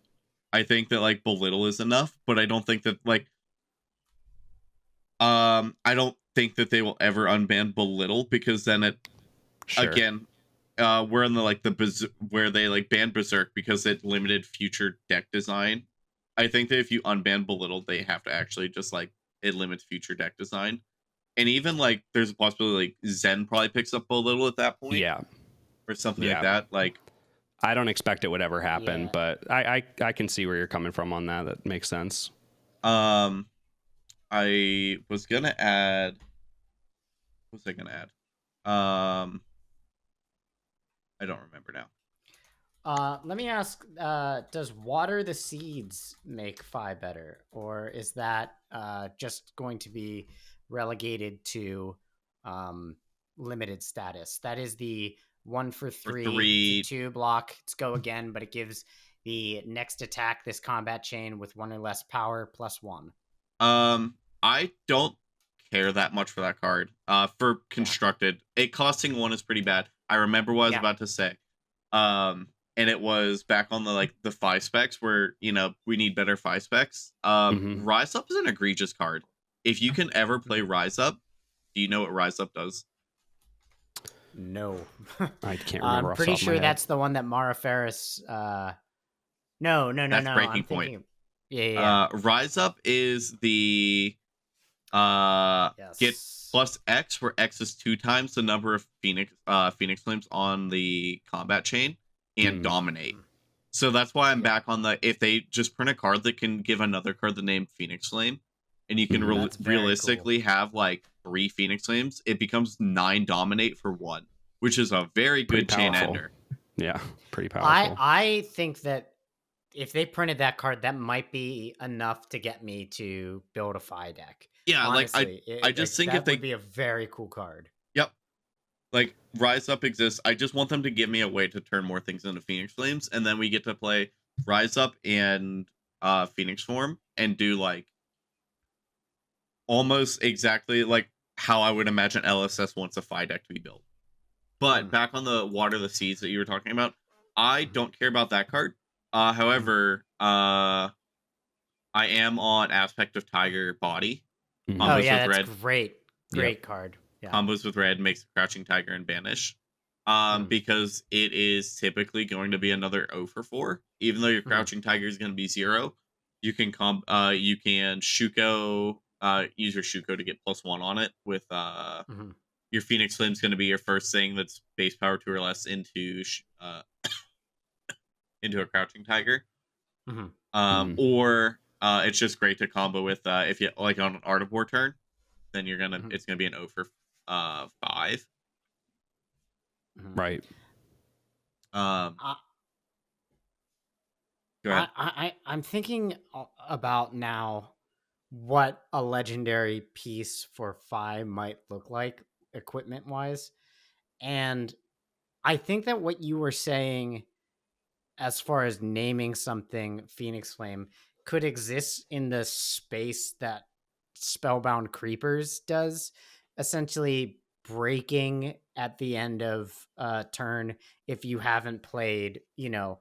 I think that like Belittle is enough, but I don't think that like I don't think that they will ever unban Belittle, because then it again we're in the like where they like banned Berserk because it limited future deck design. I think that if you unban Belittle, they have to actually just like it limits future deck design. And even like there's a possibility like Zen probably picks up Belittle at that point. Yeah. Or something like that. Like I don't expect it would ever happen, but I can see where you're coming from on that. That makes sense. I was gonna add. What was I gonna add? I don't remember now. Let me ask, does Water the Seeds make Fi better? Or is that just going to be relegated to limited status? That is the 1 for 3 2 block. It's go again, but it gives the next attack this combat chain with 1 or less power +1. I don't care that much for that card. For constructed, it costing 1 is pretty bad. I remember what I was about to say. And it was back on the 5 specs where, you know, we need better 5 specs. Rise Up is an egregious card. If you can ever play Rise Up, do you know what Rise Up does? No. I can't remember. I'm pretty sure that's the one that Mara Ferris No. That's Breaking Point. Yeah. Rise Up is the get plus X, where X is 2 times the number of Phoenix Flames on the combat chain, and dominate. So that's why I'm back on if they just print a card that can give another card the name Phoenix Flame, and you can realistically have like 3 Phoenix Flames, it becomes 9 dominate for 1, which is a very good chain ender. Yeah, pretty powerful. I think that if they printed that card, that might be enough to get me to build a Fi deck. Yeah, honestly, I just think if they would be a very cool card. Yep. Like Rise Up exists. I just want them to give me a way to turn more things into Phoenix Flames, and then we get to play Rise Up and Phoenix Form and do like almost exactly like how I would imagine LSS wants a Fi deck to be built. But back on the Water the Seeds that you were talking about, I don't care about that card. However, I am on Aspect of Tiger Body. Oh yeah, that's great. Great card. Yeah. Combos with red makes Crouching Tiger and Banish. Because it is typically going to be another 0 for 4. Even though your Crouching Tiger is going to be 0, you can you can Shuko, use your Shuko to get +1 on it with your Phoenix Flame is going to be your first thing that's base power 2 or less into into a Crouching Tiger. Or it's just great to combo with if you like on an Art of War turn, then you're gonna it's gonna be an 0 for 5. Right. Go ahead. I'm thinking about now what a legendary piece for Fi might look like equipment wise, and I think that what you were saying as far as naming something Phoenix Flame could exist in the space that Spellbound Creepers does, essentially breaking at the end of turn if you haven't played, you know,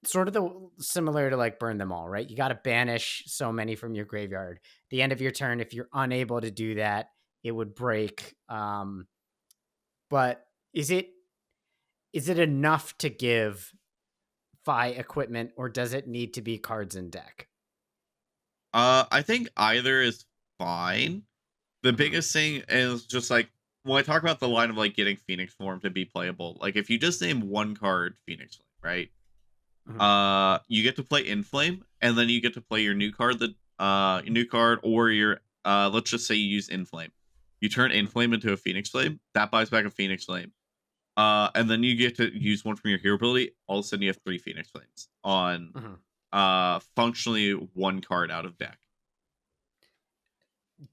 sort of similar to like Burn Them All, right? You got to banish so many from your graveyard. At the end of your turn, if you're unable to do that, it would break. But is it enough to give Fi equipment, or does it need to be cards in deck? I think either is fine. The biggest thing is just like when I talk about the line of like getting Phoenix Form to be playable, like if you just name one card Phoenix Flame, right? You get to play Inflame, and then you get to play your new card your new card, or your let's just say you use Inflame. You turn Inflame into a Phoenix Flame, that buys back a Phoenix Flame. And then you get to use one from your hero ability. All of a sudden you have 3 Phoenix Flames on functionally one card out of deck.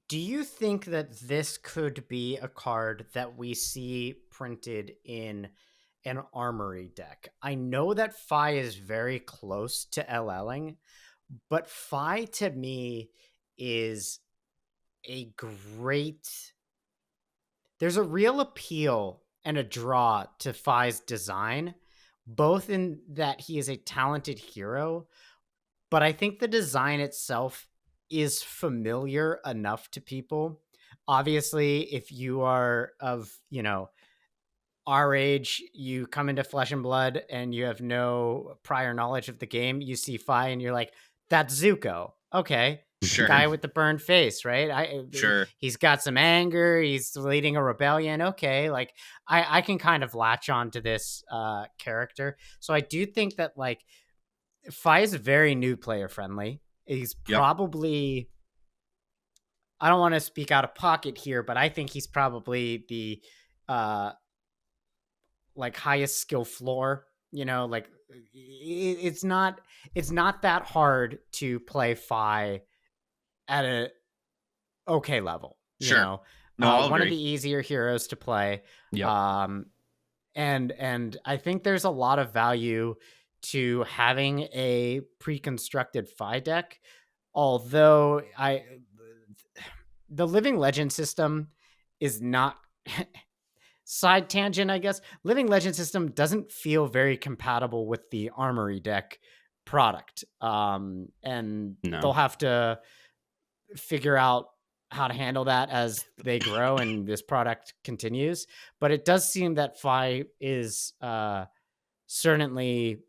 Do you think that this could be a card that we see printed in an armory deck? I know that Phi is very close to LLing, but Phi to me is a great... There's a real appeal and a draw to Phi's design, both in that he is a talented hero, but I think the design itself is familiar enough to people. Obviously, if you are of, our age, you come into Flesh and Blood and you have no prior knowledge of the game, you see Phi and you're like, that's Zuko. Okay. Sure. Guy with the burned face, right? Sure. He's got some anger. He's leading a rebellion. Okay. Like I can kind of latch on to this character. So I do think that like Phi is very new player friendly. He's probably, I don't want to speak out of pocket here, but I think he's probably the like highest skill floor. Like it's not that hard to play Phi at a okay level. Sure. No, one of the easier heroes to play. Yep. And I think there's a lot of value to having a pre-constructed Phi deck. Although the Living Legend system is not side tangent, I guess. Living Legend system doesn't feel very compatible with the Armory deck product. And they'll have to figure out how to handle that as they grow and this product continues. But it does seem that Phi is certainly...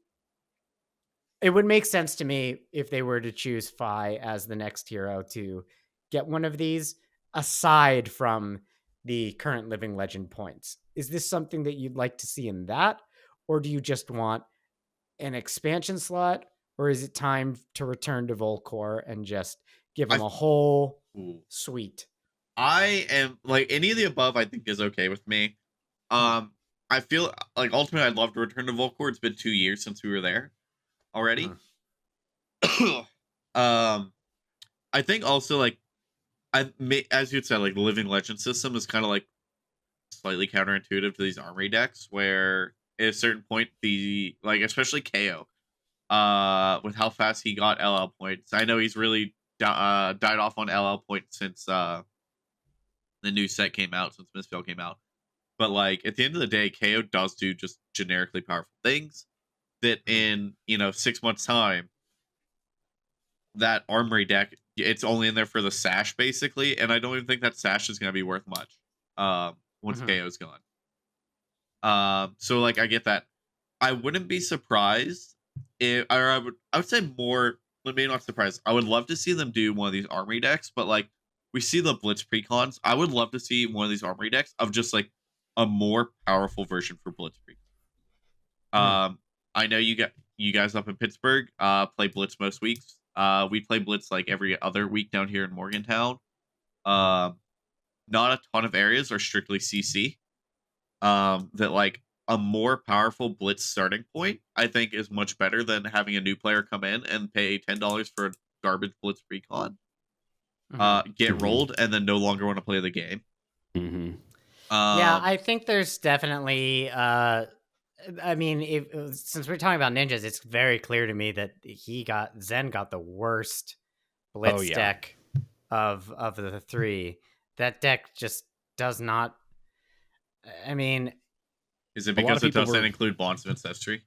It would make sense to me if they were to choose Phi as the next hero to get one of these, aside from the current Living Legend points. Is this something that you'd like to see in that? Or do you just want an expansion slot? Or is it time to return to Volcor and just give them a whole suite? I am like any of the above. I think is okay with me. I feel like ultimately I'd love to return to Volcor. It's been 2 years since we were there already. I think also like as you'd said, like the Living Legend system is kind of like slightly counterintuitive to these armory decks, where at a certain point especially KO, with how fast he got LL points. I know he's really died off on LL points since the new set came out, since Mistveil came out. But like at the end of the day, KO does do just generically powerful things that in 6 months time, that armory deck, it's only in there for the sash basically, and I don't even think that sash is going to be worth much once KO's gone. So like I get that. I wouldn't be surprised if I would say more, maybe not surprised. I would love to see them do one of these armory decks, but like we see the Blitz precons. I would love to see one of these armory decks of just like a more powerful version for Blitz precons. I know you guys up in Pittsburgh play Blitz most weeks. We play Blitz like every other week down here in Morgantown. Not a ton of areas are strictly CC. That like a more powerful Blitz starting point, I think, is much better than having a new player come in and pay $10 for a garbage Blitz recon, get rolled, and then no longer want to play the game. Yeah, I think there's definitely... I mean, since we're talking about ninjas, it's very clear to me that Zen got the worst Blitz deck of the 3. That deck just does not... I mean... Is it because it doesn't include Bonds of Ancestry?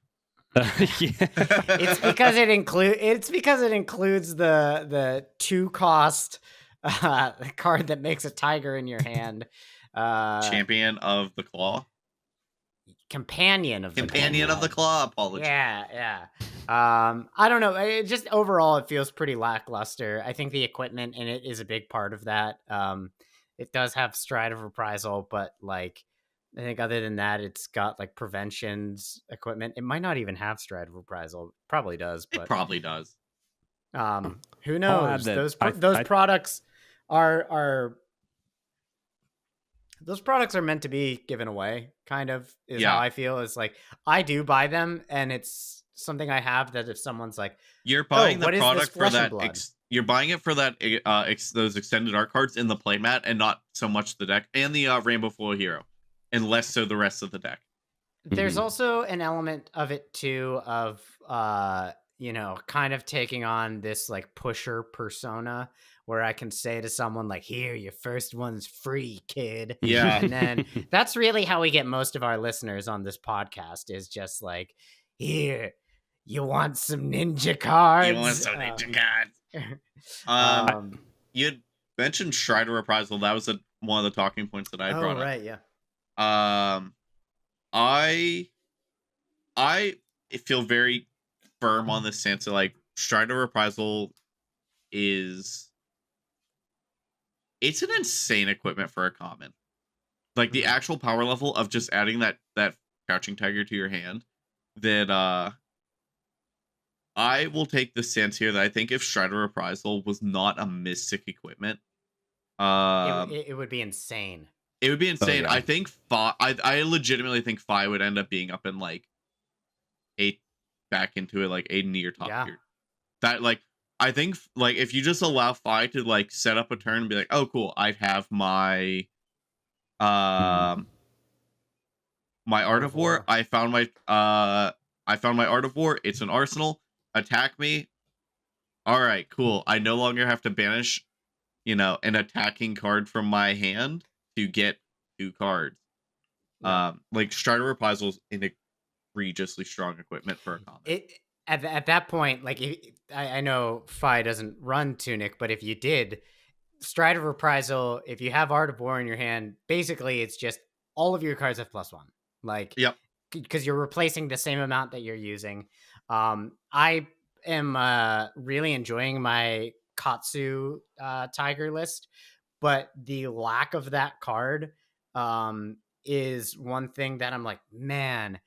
It's because it includes the 2-cost card that makes a tiger in your hand. Champion of the Claw? Companion of the Claw. Apologies. Yeah. I don't know. Just overall, it feels pretty lackluster. I think the equipment in it is a big part of that. it does have Stride of Reprisal, but like I think other than that, it's got like preventions equipment. It might not even have Stride of Reprisal. Probably does, It but probably does. who I'll add knows? that Those products are those products are meant to be given away, kind of, is how Yeah. I feel. Is like I do buy them, and it's something I have that if someone's like, You're "Oh, buying the what is this product for Flesh and that. Blood?" You're buying it for that. Those extended art cards in the playmat, and not so much the deck and the Rainbow Foil Hero, and less so the rest of the deck. There's also an element of it too of kind of taking on this like pusher persona where I can say to someone like, "Here, your first one's free, kid." Yeah. And then that's really how we get most of our listeners on this podcast is just like, "Here, you want some ninja cards?" You want some ninja cards? You had mentioned Stride of Reprisal. That was one of the talking points that I brought up. Right, yeah. I feel very firm on this stance that like Stride of Reprisal it's an insane equipment for a common. Like the actual power level of just adding that Crouching Tiger to your hand, that I will take the stance here that I think if Stride of Reprisal was not a Mystic equipment, It would be insane. it would be insane. yeah. I think I legitimately think Fi would end up being up in like back into it like a near top tier. That like I think like if you just allow Fi to like set up a turn and be like, oh cool, I have my my Art of War. I found my Art of War. It's an arsenal. Attack me. All right, cool. I no longer have to banish, an attacking card from my hand to get 2 cards. Yeah. Like Stride of Reprisal is an egregiously strong equipment for a common. At that point, like I know Fi doesn't run Tunic, but if you did, Stride of Reprisal, if you have Art of War in your hand, basically it's just all of your cards have +1. Like, yep, because you're replacing the same amount that you're using. I am really enjoying my Katsu Tiger list, but the lack of that card is one thing that I'm like, man,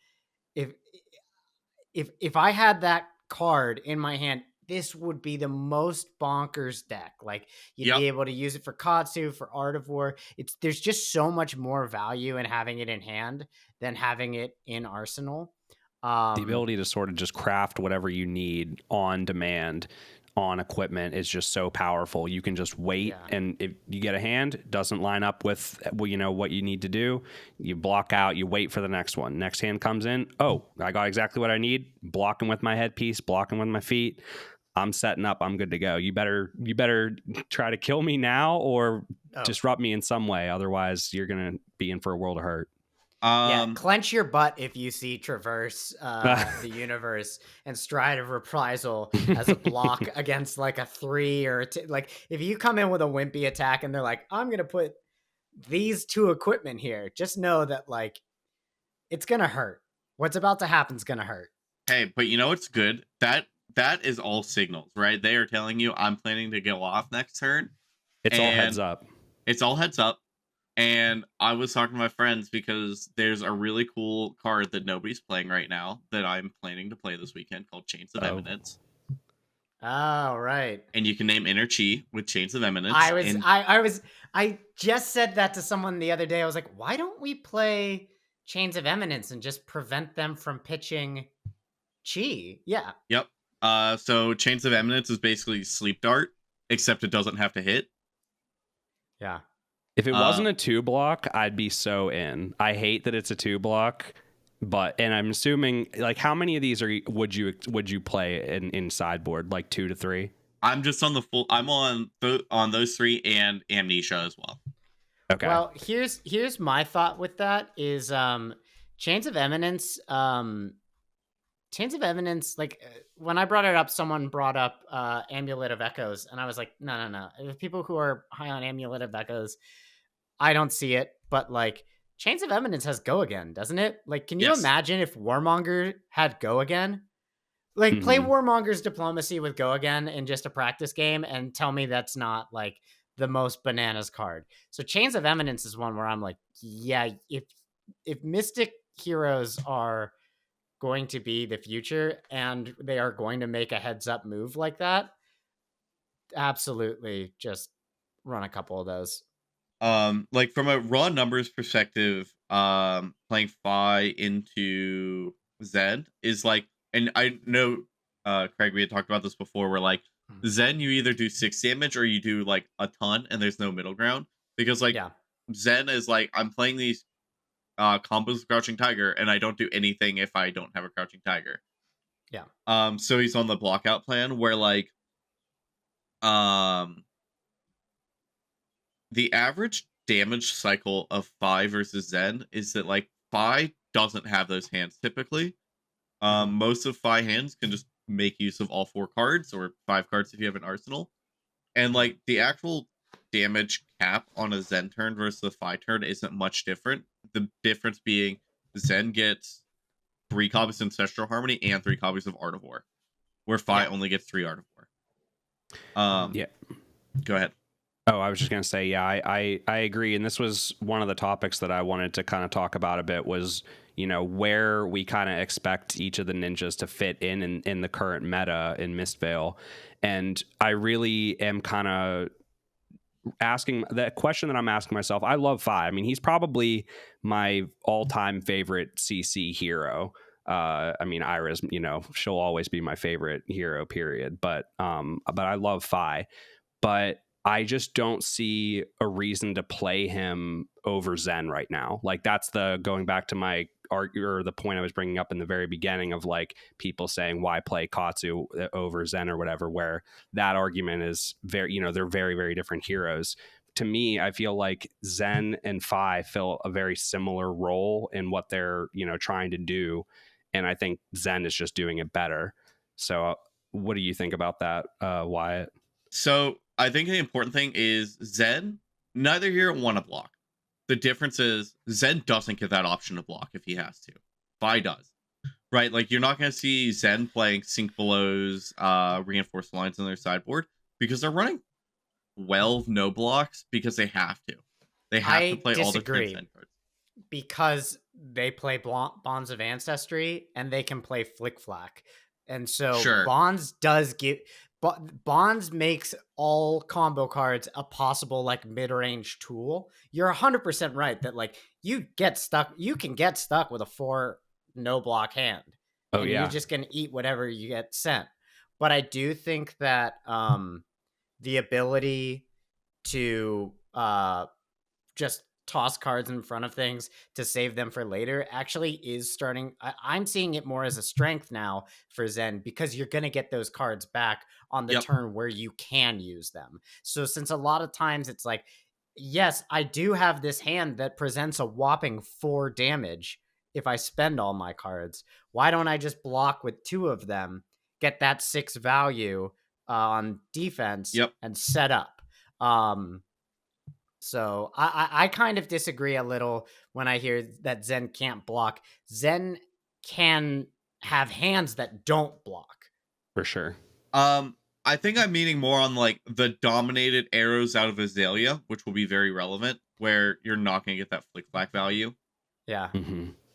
if I had that card in my hand, this would be the most bonkers deck. Like you'd be able to use it for Katsu, for Art of War. There's just so much more value in having it in hand than having it in Arsenal. The ability to sort of just craft whatever you need on demand on equipment is just so powerful. You can just wait, and if you get a hand doesn't line up with what you need to do, you block out, you wait for the next one. Next hand comes in, oh, I got exactly what I need, blocking with my headpiece, blocking with my feet, I'm setting up, I'm good to go. You better try to kill me now or disrupt me in some way, otherwise you're gonna be in for a world of hurt. Clench your butt if you see Traverse the Universe and Stride of Reprisal as a block against like a 3 or a like if you come in with a wimpy attack and they're like, I'm gonna put these 2 equipment here, just know that like it's gonna hurt. What's about to happen is gonna hurt. Hey, but you know what's good? That is all signals, right? They are telling you I'm planning to go off next turn. It's all heads up. It's all heads up. And I was talking to my friends because there's a really cool card that nobody's playing right now that I'm planning to play this weekend called Chains of Eminence. Oh, right. And you can name Inner Chi with Chains of Eminence. I just said that to someone the other day. I was like, why don't we play Chains of Eminence and just prevent them from pitching Chi? Yeah. Yep. So Chains of Eminence is basically Sleep Dart, except it doesn't have to hit. Yeah. If it wasn't a 2-block, I'd be so in. I hate that it's a 2-block, and I'm assuming like how many of these would you play in sideboard, like 2 to 3? I'm just on the full. I'm on those 3 and Amnesia as well. Okay. Well, here's my thought with that is Chains of Eminence. Chains of Eminence, like when I brought it up, someone brought up Amulet of Echoes, and I was like, no. The people who are high on Amulet of Echoes, I don't see it, but like Chains of Eminence has Go Again, doesn't it? Like, can you imagine if Warmonger had Go Again? Like, play Warmonger's Diplomacy with Go Again in just a practice game and tell me that's not like the most bananas card. So Chains of Eminence is one where I'm like, yeah, if Mystic heroes are going to be the future and they are going to make a heads up move like that, absolutely just run a couple of those. Like from a raw numbers perspective, playing Phi into Zen is like, and I know, Craig, we had talked about this before, where like Zen, you either do 6 damage or you do like a ton, and there's no middle ground. Because like Yeah. Zen is like, I'm playing these combos with Crouching Tiger, and I don't do anything if I don't have a Crouching Tiger. Yeah. So he's on the blockout plan where like, um, the average damage cycle of Phi versus Zen is that like Phi doesn't have those hands typically. Most of Phi hands can just make use of all 4 cards or 5 cards if you have an arsenal. And like the actual damage cap on a Zen turn versus a Phi turn isn't much different. The difference being Zen gets 3 copies of Ancestral Harmony and 3 copies of Art of War, where Phi only gets 3 Art of War. Yeah. Go ahead. Oh, I was just going to say, yeah, I agree. And this was one of the topics that I wanted to kind of talk about a bit was, you know, where we kind of expect each of the ninjas to fit in the current meta in Mistvale. And I really am kind of asking the question that I'm asking myself. I love Phi. I mean, he's probably my all-time favorite CC hero. I mean, Iris, you know, she'll always be my favorite hero, period. But I love Phi. But I just don't see a reason to play him over Zen right now. Like that's the going back to my or the point I was bringing up in the very beginning of like people saying why play Katsu over Zen or whatever, where that argument is very, you know, they're very, very different heroes. To me, I feel like Zen and Phi fill a very similar role in what they're, you know, trying to do. And I think Zen is just doing it better. So what do you think about that, Wyatt? So I think the important thing is Zen, neither hero want to block. The difference is Zen doesn't get that option to block if he has to. Phi does. Right? Like you're not going to see Zen playing Sink Below's reinforced lines on their sideboard because they're running 12 no blocks because they have to. They have to play all their Zen cards. Because they play Bonds of Ancestry and they can play Flick Flack. And so Bonds does give... Bonds makes all combo cards a possible like mid-range tool. You're 100% right that like you can get stuck with a 4 no block hand. And you're just gonna eat whatever you get sent. But I do think that the ability to just toss cards in front of things to save them for later actually is starting. I'm seeing it more as a strength now for Zen because you're going to get those cards back on the turn where you can use them. So since a lot of times it's like, yes, I do have this hand that presents a whopping 4 damage if I spend all my cards. Why don't I just block with 2 of them, get that 6 value on defense and set up? So I kind of disagree a little when I hear that Zen can't block. Zen can have hands that don't block. For sure. I think I'm meaning more on like the dominated arrows out of Azalea, which will be very relevant, where you're not going to get that Flick Flack value. Yeah.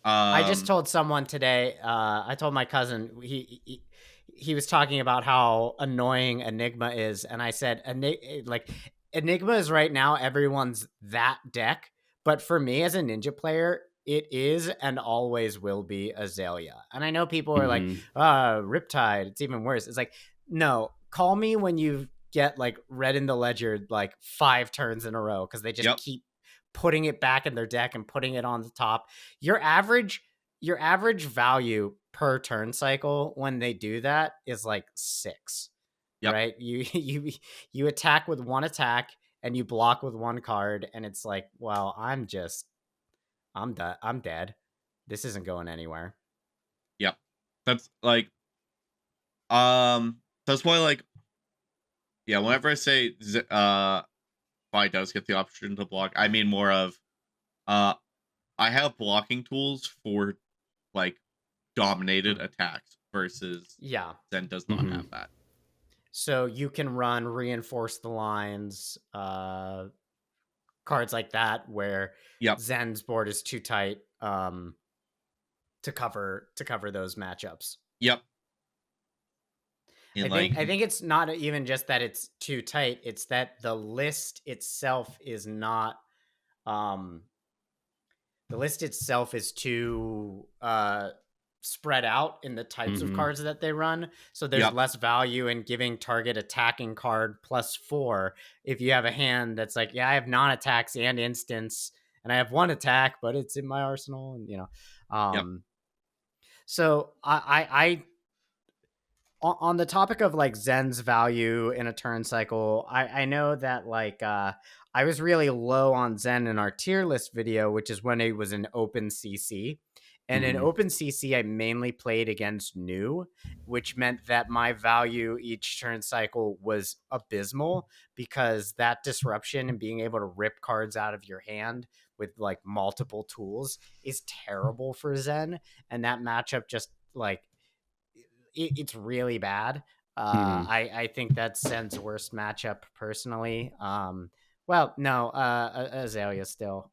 I just told someone today, I told my cousin, he was talking about how annoying Enigma is. And I said, Enigma is right now everyone's that deck. But for me as a Ninja player, it is and always will be Azalea. And I know people are like, Riptide, it's even worse. It's like, no, call me when you get like Red in the Ledger like 5 turns in a row because they just keep putting it back in their deck and putting it on the top. Your average value per turn cycle when they do that is like 6. Right? You attack with 1 attack and you block with 1 card, and it's like, well, I'm dead. This isn't going anywhere. Yep. That's like that's why like whenever I say Phi does get the option to block, I mean more of I have blocking tools for like dominated attacks versus Zen does not have that. So you can run Reinforce the Lines, cards like that, where Yep. Zen's board is too tight to cover those matchups. Yep. And I think it's not even just that it's too tight, it's that the list itself is not the list itself is too spread out in the types of cards that they run. So there's less value in giving target attacking card +4 if you have a hand that's like, yeah, I have non-attacks and instants, and I have one attack, but it's in my arsenal, and so I on the topic of like Zen's value in a turn cycle, I know that like I was really low on Zen in our tier list video, which is when it was an open CC. And in open CC, I mainly played against new, which meant that my value each turn cycle was abysmal, because that disruption and being able to rip cards out of your hand with like multiple tools is terrible for Zen. And that matchup just like, it's really bad. I think that's Zen's worst matchup personally. Well, no, Azalea still.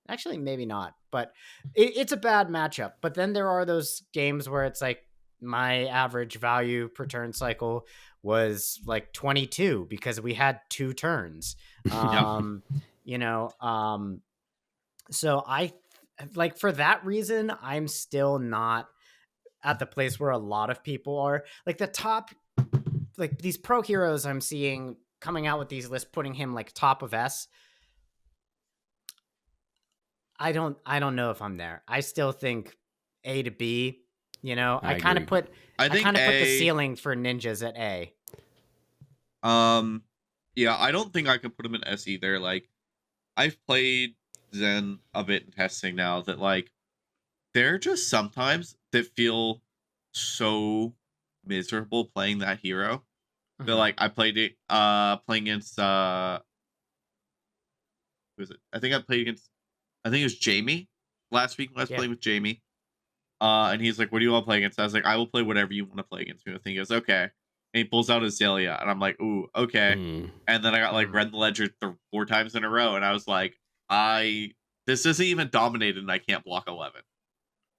Actually, maybe not, but it's a bad matchup. But then there are those games where it's like my average value per turn cycle was like 22 because we had 2 turns. So I like, for that reason, I'm still not at the place where a lot of people are. Like the top, like these pro heroes I'm seeing coming out with these lists, putting him like top of S. I don't know if I'm there. I still think A to B. I kind of put the ceiling for ninjas at A. Yeah, I don't think I can put him in S either. Like, I've played Zen a bit in testing now that like there are just sometimes that feel so miserable playing that hero. But like I played it playing against who was it? I think it was Jamie last week when I was playing with Jamie. And he's like, what do you want to play against? I was like, I will play whatever you want to play against me. I think he goes, okay. And he pulls out Azalea, and I'm like, ooh, okay. And then I got like Read the Ledger 4 times in a row, and I was like, this isn't even dominated, and I can't block 11.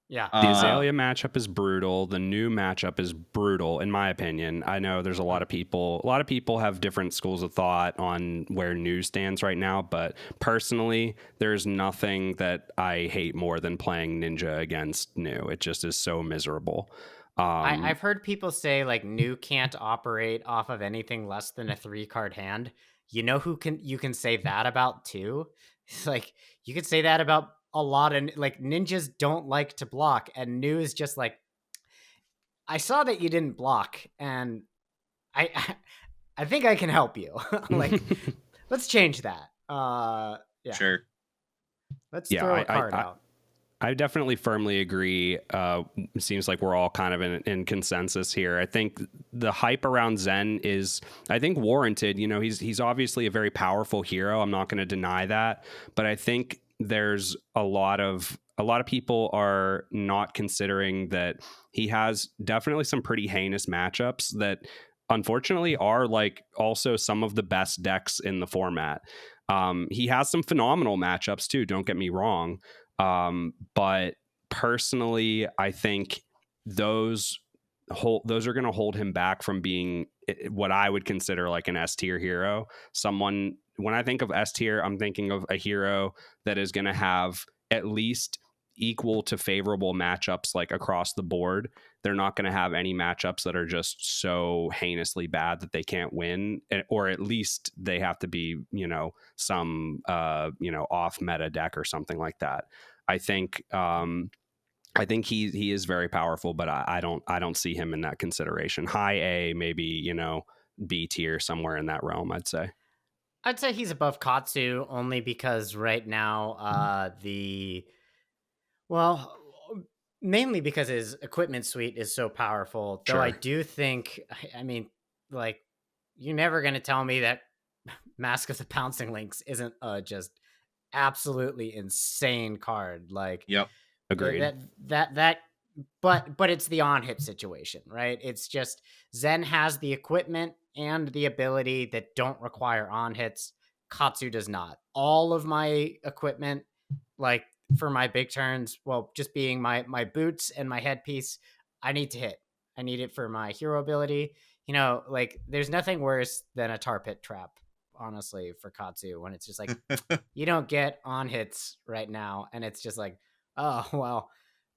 Yeah. The Azalea matchup is brutal. The new matchup is brutal, in my opinion. I know there's a lot of people have different schools of thought on where new stands right now, but personally, there's nothing that I hate more than playing Ninja against new. It just is so miserable. I've heard people say like new can't operate off of anything less than a 3-card hand. You know who you can say that about too? It's like you could say that about a lot of like ninjas don't like to block, and new is just like, I saw that you didn't block, and I think I can help you. Like, let's change that. Yeah. Sure. Let's throw a card out. I definitely firmly agree. It seems like we're all kind of in consensus here. I think the hype around Zen is, I think, warranted. He's obviously a very powerful hero. I'm not going to deny that, but I think there's a lot of people are not considering that he has definitely some pretty heinous matchups that unfortunately are like also some of the best decks in the format. He has some phenomenal matchups too, don't get me wrong. But personally, I think those are going to hold him back from being what I would consider like an S tier hero. Someone, when I think of S tier, I'm thinking of a hero that is going to have at least equal to favorable matchups like across the board. They're not going to have any matchups that are just so heinously bad that they can't win, or at least they have to be, some off meta deck or something like that. I think he is very powerful, but I don't see him in that consideration. High A, maybe, B tier, somewhere in that realm, I'd say. I'd say he's above Katsu only because right now mainly because his equipment suite is so powerful. Though I do think, I mean, like, you're never going to tell me that Mask of the Pouncing Lynx isn't just absolutely insane card. Like, yep, agreed. That but it's the on hit situation, right? It's just Zen has the equipment and the ability that don't require on hits. Katsu does not. All of my equipment, like for my big turns, well, just being my boots and my headpiece, I need to hit. I need it for my hero ability. You know, like there's nothing worse than a tar pit trap, honestly, for Katsu when it's just like you don't get on hits right now, and it's just like, oh well,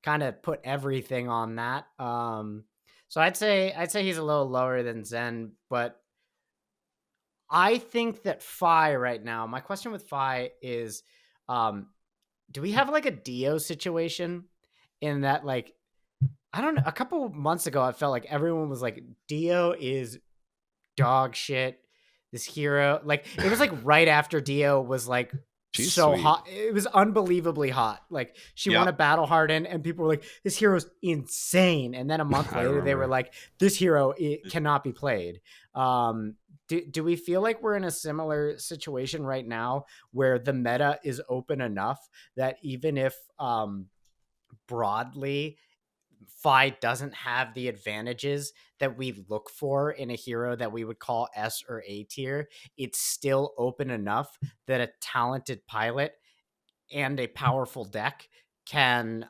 kind of put everything on that. So I'd say he's a little lower than Zen, but I think that Phi right now. My question with Phi is, um, do we have like a Dio situation in that like I don't know. A couple months ago, I felt like everyone was like, Dio is dog shit. This hero, like it was like right after Dio was like She's so sweet. hot. It was unbelievably hot. Like she won a Yep. battle hardened, and people were like, "This hero's insane." And then a month I later, they were remember. like, "This hero it cannot be played." Do we feel like we're in a similar situation right now where the meta is open enough that even if broadly Phi doesn't have the advantages that we look for in a hero that we would call S or A tier, it's still open enough that a talented pilot and a powerful deck can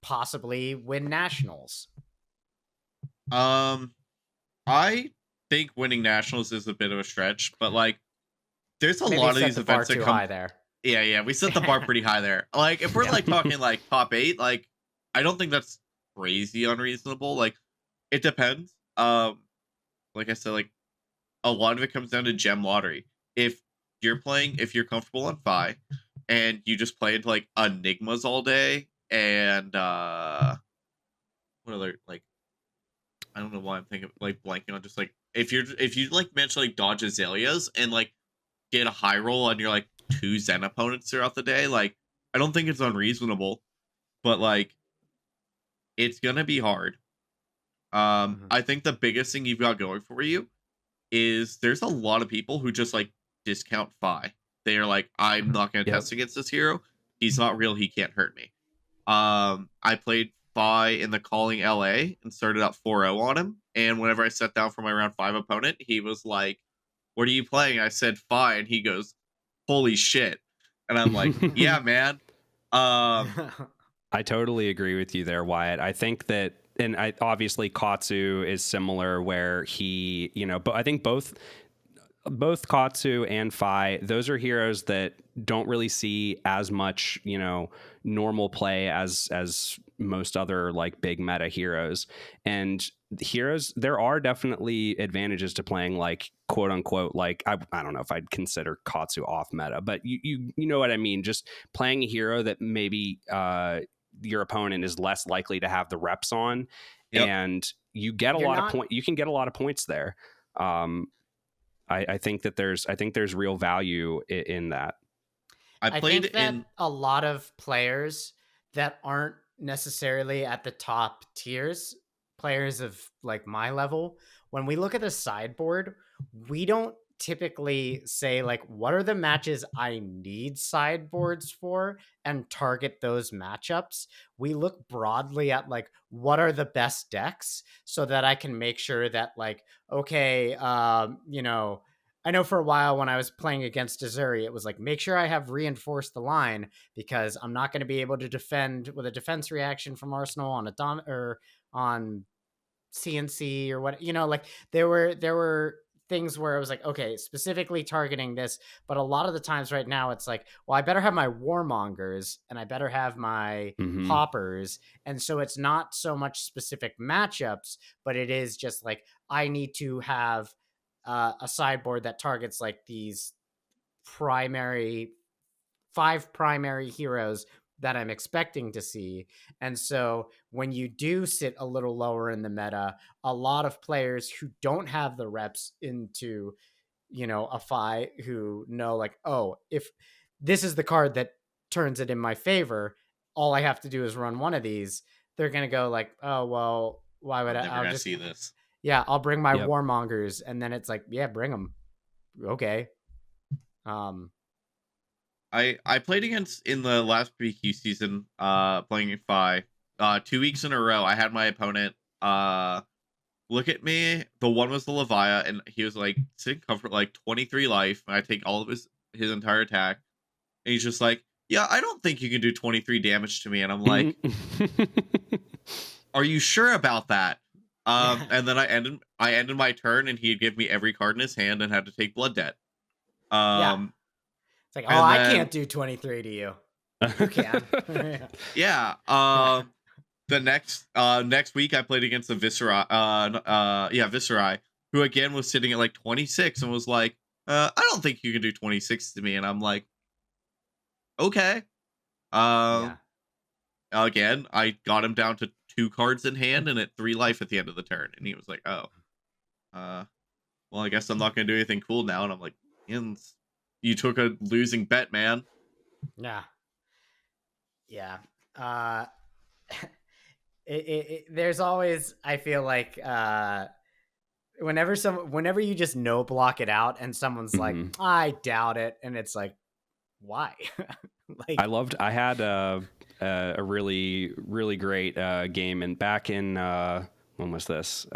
possibly win nationals. I think winning nationals is a bit of a stretch, but like there's a Maybe lot of set these the bar events that too come. high there. Yeah, we set the bar pretty high there. Like if we're Yeah. like talking like top 8, like I don't think that's crazy unreasonable. Like it depends. Like I said, like a lot of it comes down to gem lottery. If you're comfortable on Phi and you just play into like enigmas all day and what other like I don't know why I'm thinking like blanking on just like if you like manage to like dodge azaleas and like get a high roll on your like 2 Zen opponents throughout the day, like I don't think it's unreasonable, but like it's gonna be hard. Mhm. I think the biggest thing you've got going for you is there's a lot of people who just like discount Phi. They are like, I'm not gonna Yep. test against this hero. He's not real. He can't hurt me. I played Phi in the calling LA and started out 4-0 on him. And whenever I sat down for my round 5 opponent, he was like, "What are you playing?" I said Phi, and he goes, "Holy shit!" And I'm like, "Yeah, man." Um, I totally agree with you there, Wyatt. I think that, and I obviously Katsu is similar where he, but I think both Katsu and Phi, those are heroes that don't really see as much, normal play as most other like big meta heroes. And heroes, there are definitely advantages to playing like quote unquote like I don't know if I'd consider Katsu off meta, but you know what I mean. Just playing a hero that maybe your opponent is less likely to have the reps on, yep. and you get a You're lot of not point. You can get a lot of points there. I think that there's real value in that. I I played think that in. a lot of players that aren't necessarily at the top tiers, players of like my level, when we look at the sideboard, we don't typically say like what are the matches I need sideboards for and target those matchups. We look broadly at like what are the best decks so that I can make sure that like okay, I know for a while when I was playing against Azuri, it was like, make sure I have reinforced the line because I'm not going to be able to defend with a defense reaction from Arsenal on a or on CNC or what, like there were things where I was like, okay, specifically targeting this, but a lot of the times right now it's like, well, I better have my warmongers and I better have my Mm-hmm. poppers. And so it's not so much specific matchups, but it is just like I need to have a sideboard that targets like these primary 5 primary heroes that I'm expecting to see. And so when you do sit a little lower in the meta, a lot of players who don't have the reps into, a Phi who know like, oh, if this is the card that turns it in my favor, all I have to do is run one of these. They're going to go like, oh, well, why would I'm I? never I'll gonna just, see this. yeah, I'll bring my Yep. warmongers. And then it's like, yeah, bring them. Okay. Um, I played against in the last PQ season, playing in Phi. 2 weeks in a row, I had my opponent look at me. The one was the Leviat, and he was like sitting comfort like 23 life, and I take all of his entire attack, and he's just like, "Yeah, I don't think you can do 23 damage to me," and I'm like, "Are you sure about that?" And then I ended my turn, and he'd give me every card in his hand and had to take blood debt. Yeah. Um, It's like, and I then can't do 23 to you. You can. yeah. The next week I played against the Viscerai, Viscerai, who again was sitting at like 26 and was like, I don't think you can do 26 to me, and I'm like, okay. Yeah. Again, I got him down to 2 cards in hand and at 3 life at the end of the turn, and he was like, oh, well, I guess I'm not gonna do anything cool now, and I'm like, you took a losing bet, man. Yeah. Yeah. There's always, I feel like, whenever you just no block it out and someone's like, I doubt it, and it's like, why? Like, I had a really great game, and back in when was this?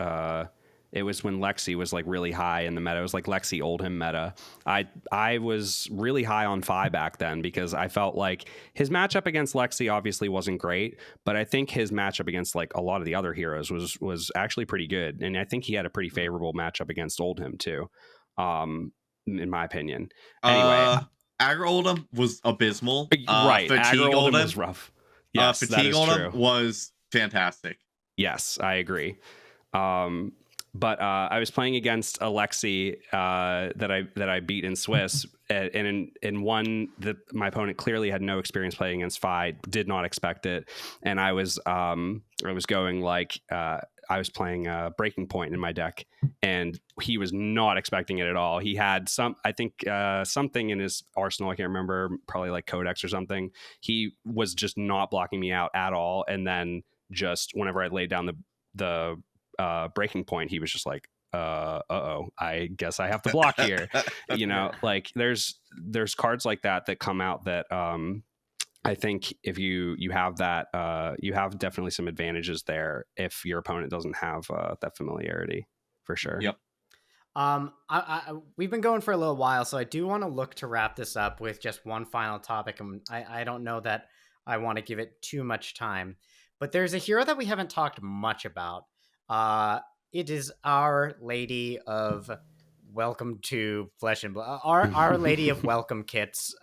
It was when Lexi was like really high in the meta. It was like Lexi Oldhim meta. I was really high on FAB back then because I felt like his matchup against Lexi obviously wasn't great, but I think his matchup against like a lot of the other heroes was actually pretty good, and I think he had a pretty favorable matchup against Oldhim too, in my opinion. Anyway, Aggro Oldhim was abysmal. Right, Fatigue Aggro Oldhim was rough. Yes, Fatigue that is Oldhim true. was fantastic. Yes, I agree. But I was playing against Alexi that I beat in Swiss, and in one that my opponent clearly had no experience playing against Fi, did not expect it, and I was going like I was playing Breaking Point in my deck, and he was not expecting it at all. He had something in his arsenal, I can't remember, probably like Codex or something. He was just not blocking me out at all, and then just whenever I laid down the Breaking Point, he was just like, I guess I have to block here. Like there's cards like that come out that I think if you have that, you have definitely some advantages there if your opponent doesn't have that familiarity, for sure. Yep. We've been going for a little while, so I do want to look to wrap this up with just one final topic, and I don't know that I want to give it too much time, but there's a hero that we haven't talked much about. It is Our Lady of Welcome to Flesh and Blood, Our Lady of Welcome Kits,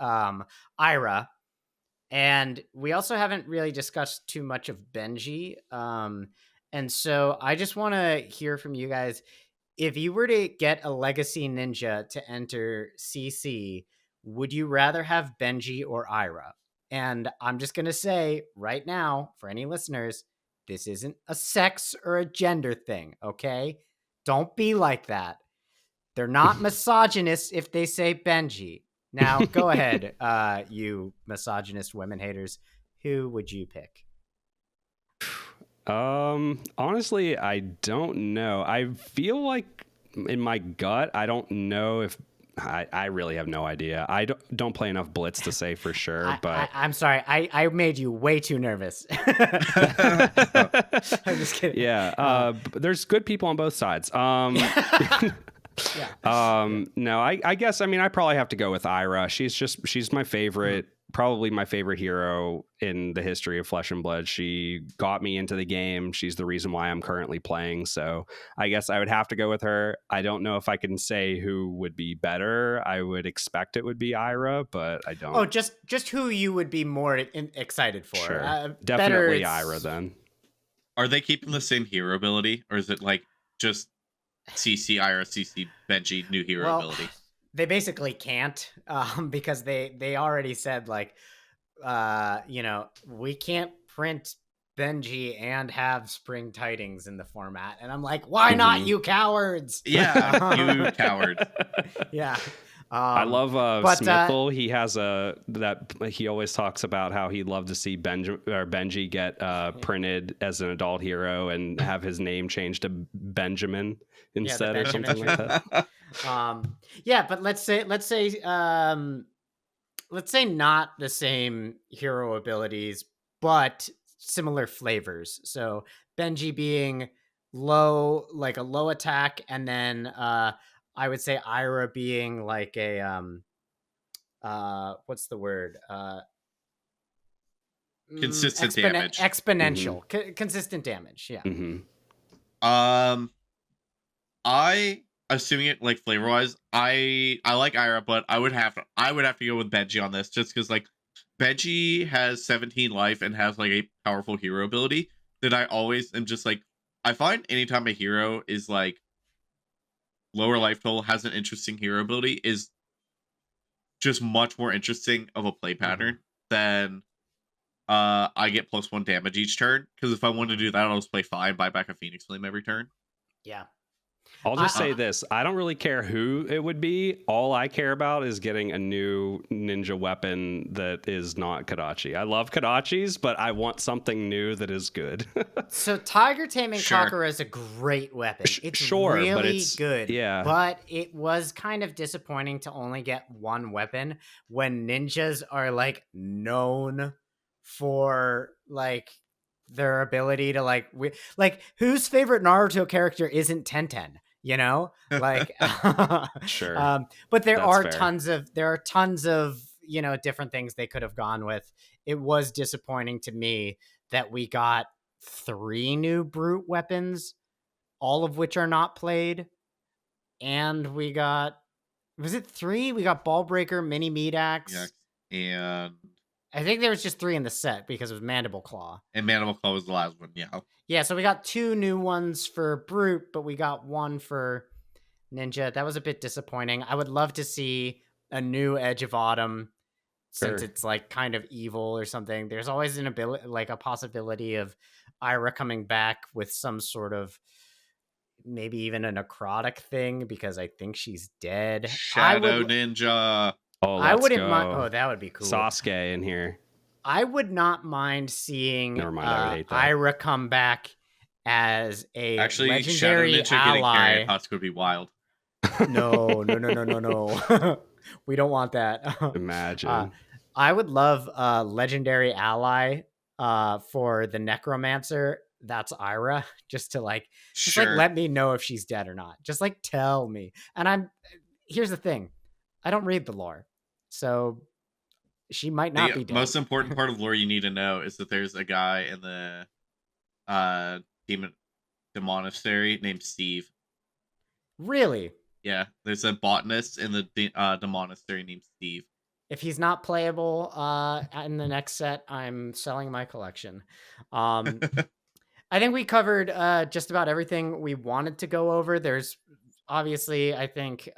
Ira. And we also haven't really discussed too much of Benji. And so I just want to hear from you guys. If you were to get a legacy ninja to enter CC, would you rather have Benji or Ira? And I'm just going to say right now, for any listeners, this isn't a sex or a gender thing, okay? Don't be like that. They're not misogynist if they say Benji. Now, go ahead, you misogynist women haters. Who would you pick? Honestly, I don't know. I feel like in my gut, I don't know if I really have no idea. I don't play enough Blitz to say for sure, but I'm sorry. I made you way too nervous. I'm just kidding. Yeah. There's good people on both sides. Yeah. No, I guess, I mean, I probably have to go with Ira. She's my favorite, probably my favorite hero in the history of Flesh and Blood. She got me into the game. She's the reason why I'm currently playing. So I guess I would have to go with her. I don't know if I can say who would be better. I would expect it would be Ira, but I don't. Oh, just who you would be more excited for. Sure. Definitely Ira then. Are they keeping the same hero ability, or is it like just CC Ira, CC Benji, new hero ability? They basically can't, because they already said, like, we can't print Benji and have Spring Tidings in the format. And I'm like, why not, you cowards? Yeah, you cowards. Yeah. I love Smithel. He has he always talks about how he'd love to see Benji get printed as an adult hero and have his name changed to Benjamin instead, or something like that. Yeah, but let's say not the same hero abilities, but similar flavors. So Benji being low, like a low attack, and then I would say Ira being like a what's the word? Consistent damage. Exponential, consistent damage. Yeah. I assuming it like flavor wise, I like Ira, but I would have to go with Benji on this just because like Benji has 17 life and has like a powerful hero ability that I always am just like I find anytime a hero is like lower life total has an interesting hero ability is just much more interesting of a play pattern than I get +1 damage each turn. Because if I want to do that, I'll just play 5, buy back a Phoenix Flame every turn. Yeah. I'll just say this. I don't really care who it would be. All I care about is getting a new ninja weapon that is not Kadachi. I love Kadachis, but I want something new that is good. So Tiger Taming Cocker is a great weapon. It's really but it's good. Yeah. But it was kind of disappointing to only get one weapon when ninjas are like known for like their ability to like whose favorite Naruto character isn't Tenten? You know, like Sure. But there That's are fair. tons of you know different things they could have gone with. It was disappointing to me that we got 3 new brute weapons, all of which are not played, and we got was it 3? We got Ball Breaker, Mini Meat Axe, and I think there was just 3 in the set because it was Mandible Claw. And Mandible Claw was the last one, yeah. Yeah, so we got 2 new ones for Brute, but we got 1 for Ninja. That was a bit disappointing. I would love to see a new Edge of Autumn since it's like kind of evil or something. There's always an ability, like a possibility of Ira coming back with some sort of maybe even a necrotic thing because I think she's dead. Shadow Ninja. Oh, I wouldn't mind. Oh, that would be cool. Sasuke in here. I would not mind seeing Never mind, I would hate that. Ira come back as a Actually, legendary Shadow Ninja ally. getting carried Hotz would be wild. No. We don't want that. Imagine. I would love a legendary ally for the Necromancer. That's Ira, just to like let me know if she's dead or not. Just like tell me. And here's the thing. I don't read the lore. So she might not be dead. The most important part of lore you need to know is that there's a guy in the demonastery named Steve. Really? Yeah, there's a botanist in the demonastery named Steve. If he's not playable in the next set, I'm selling my collection. I think we covered just about everything we wanted to go over. There's obviously, I think,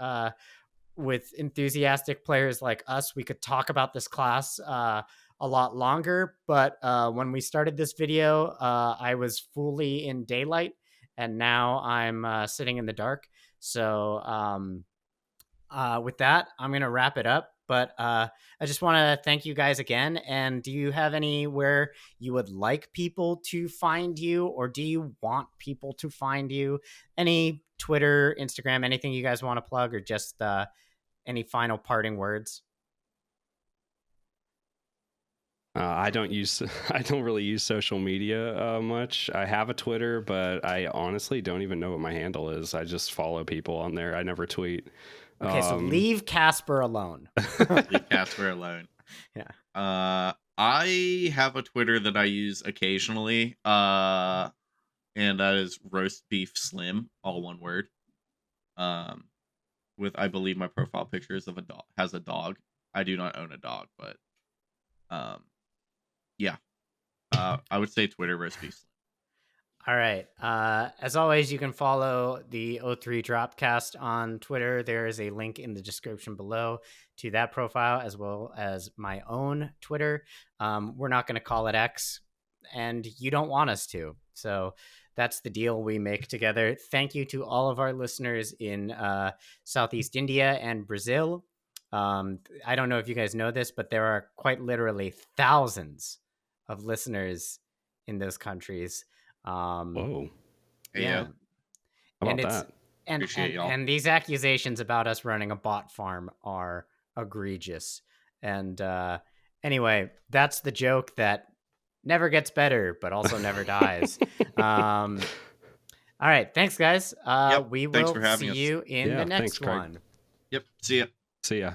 with enthusiastic players like us, we could talk about this class a lot longer. But when we started this video, I was fully in daylight, and now I'm sitting in the dark. So with that, I'm going to wrap it up. But I just want to thank you guys again. And do you have anywhere you would like people to find you, or do you want people to find you? Any Twitter, Instagram, anything you guys want to plug, or just any final parting words? I don't really use social media much. I have a Twitter, but I honestly don't even know what my handle is. I just follow people on there. I never tweet. Okay, so leave Casper alone. Leave Casper alone. Yeah. I have a Twitter that I use occasionally, and that is Roast Beef Slim, all one word. With I believe my profile pictures of has a dog. I do not own a dog, but yeah. I would say Twitter Roast Beef Slim. All right. As always, you can follow the O3 Dropcast on Twitter. There is a link in the description below to that profile, as well as my own Twitter. We're not going to call it X, and you don't want us to. So that's the deal we make together. Thank you to all of our listeners in Southeast India and Brazil. I don't know if you guys know this, but there are quite literally thousands of listeners in those countries. Whoa. Yeah. How about that? And these accusations about us running a bot farm are egregious. And anyway, that's the joke that never gets better, but also never dies. All right. Thanks, guys. Yep, We thanks will for having see us. you in Yeah, the next thanks, Craig. one. Yep. See ya. See ya.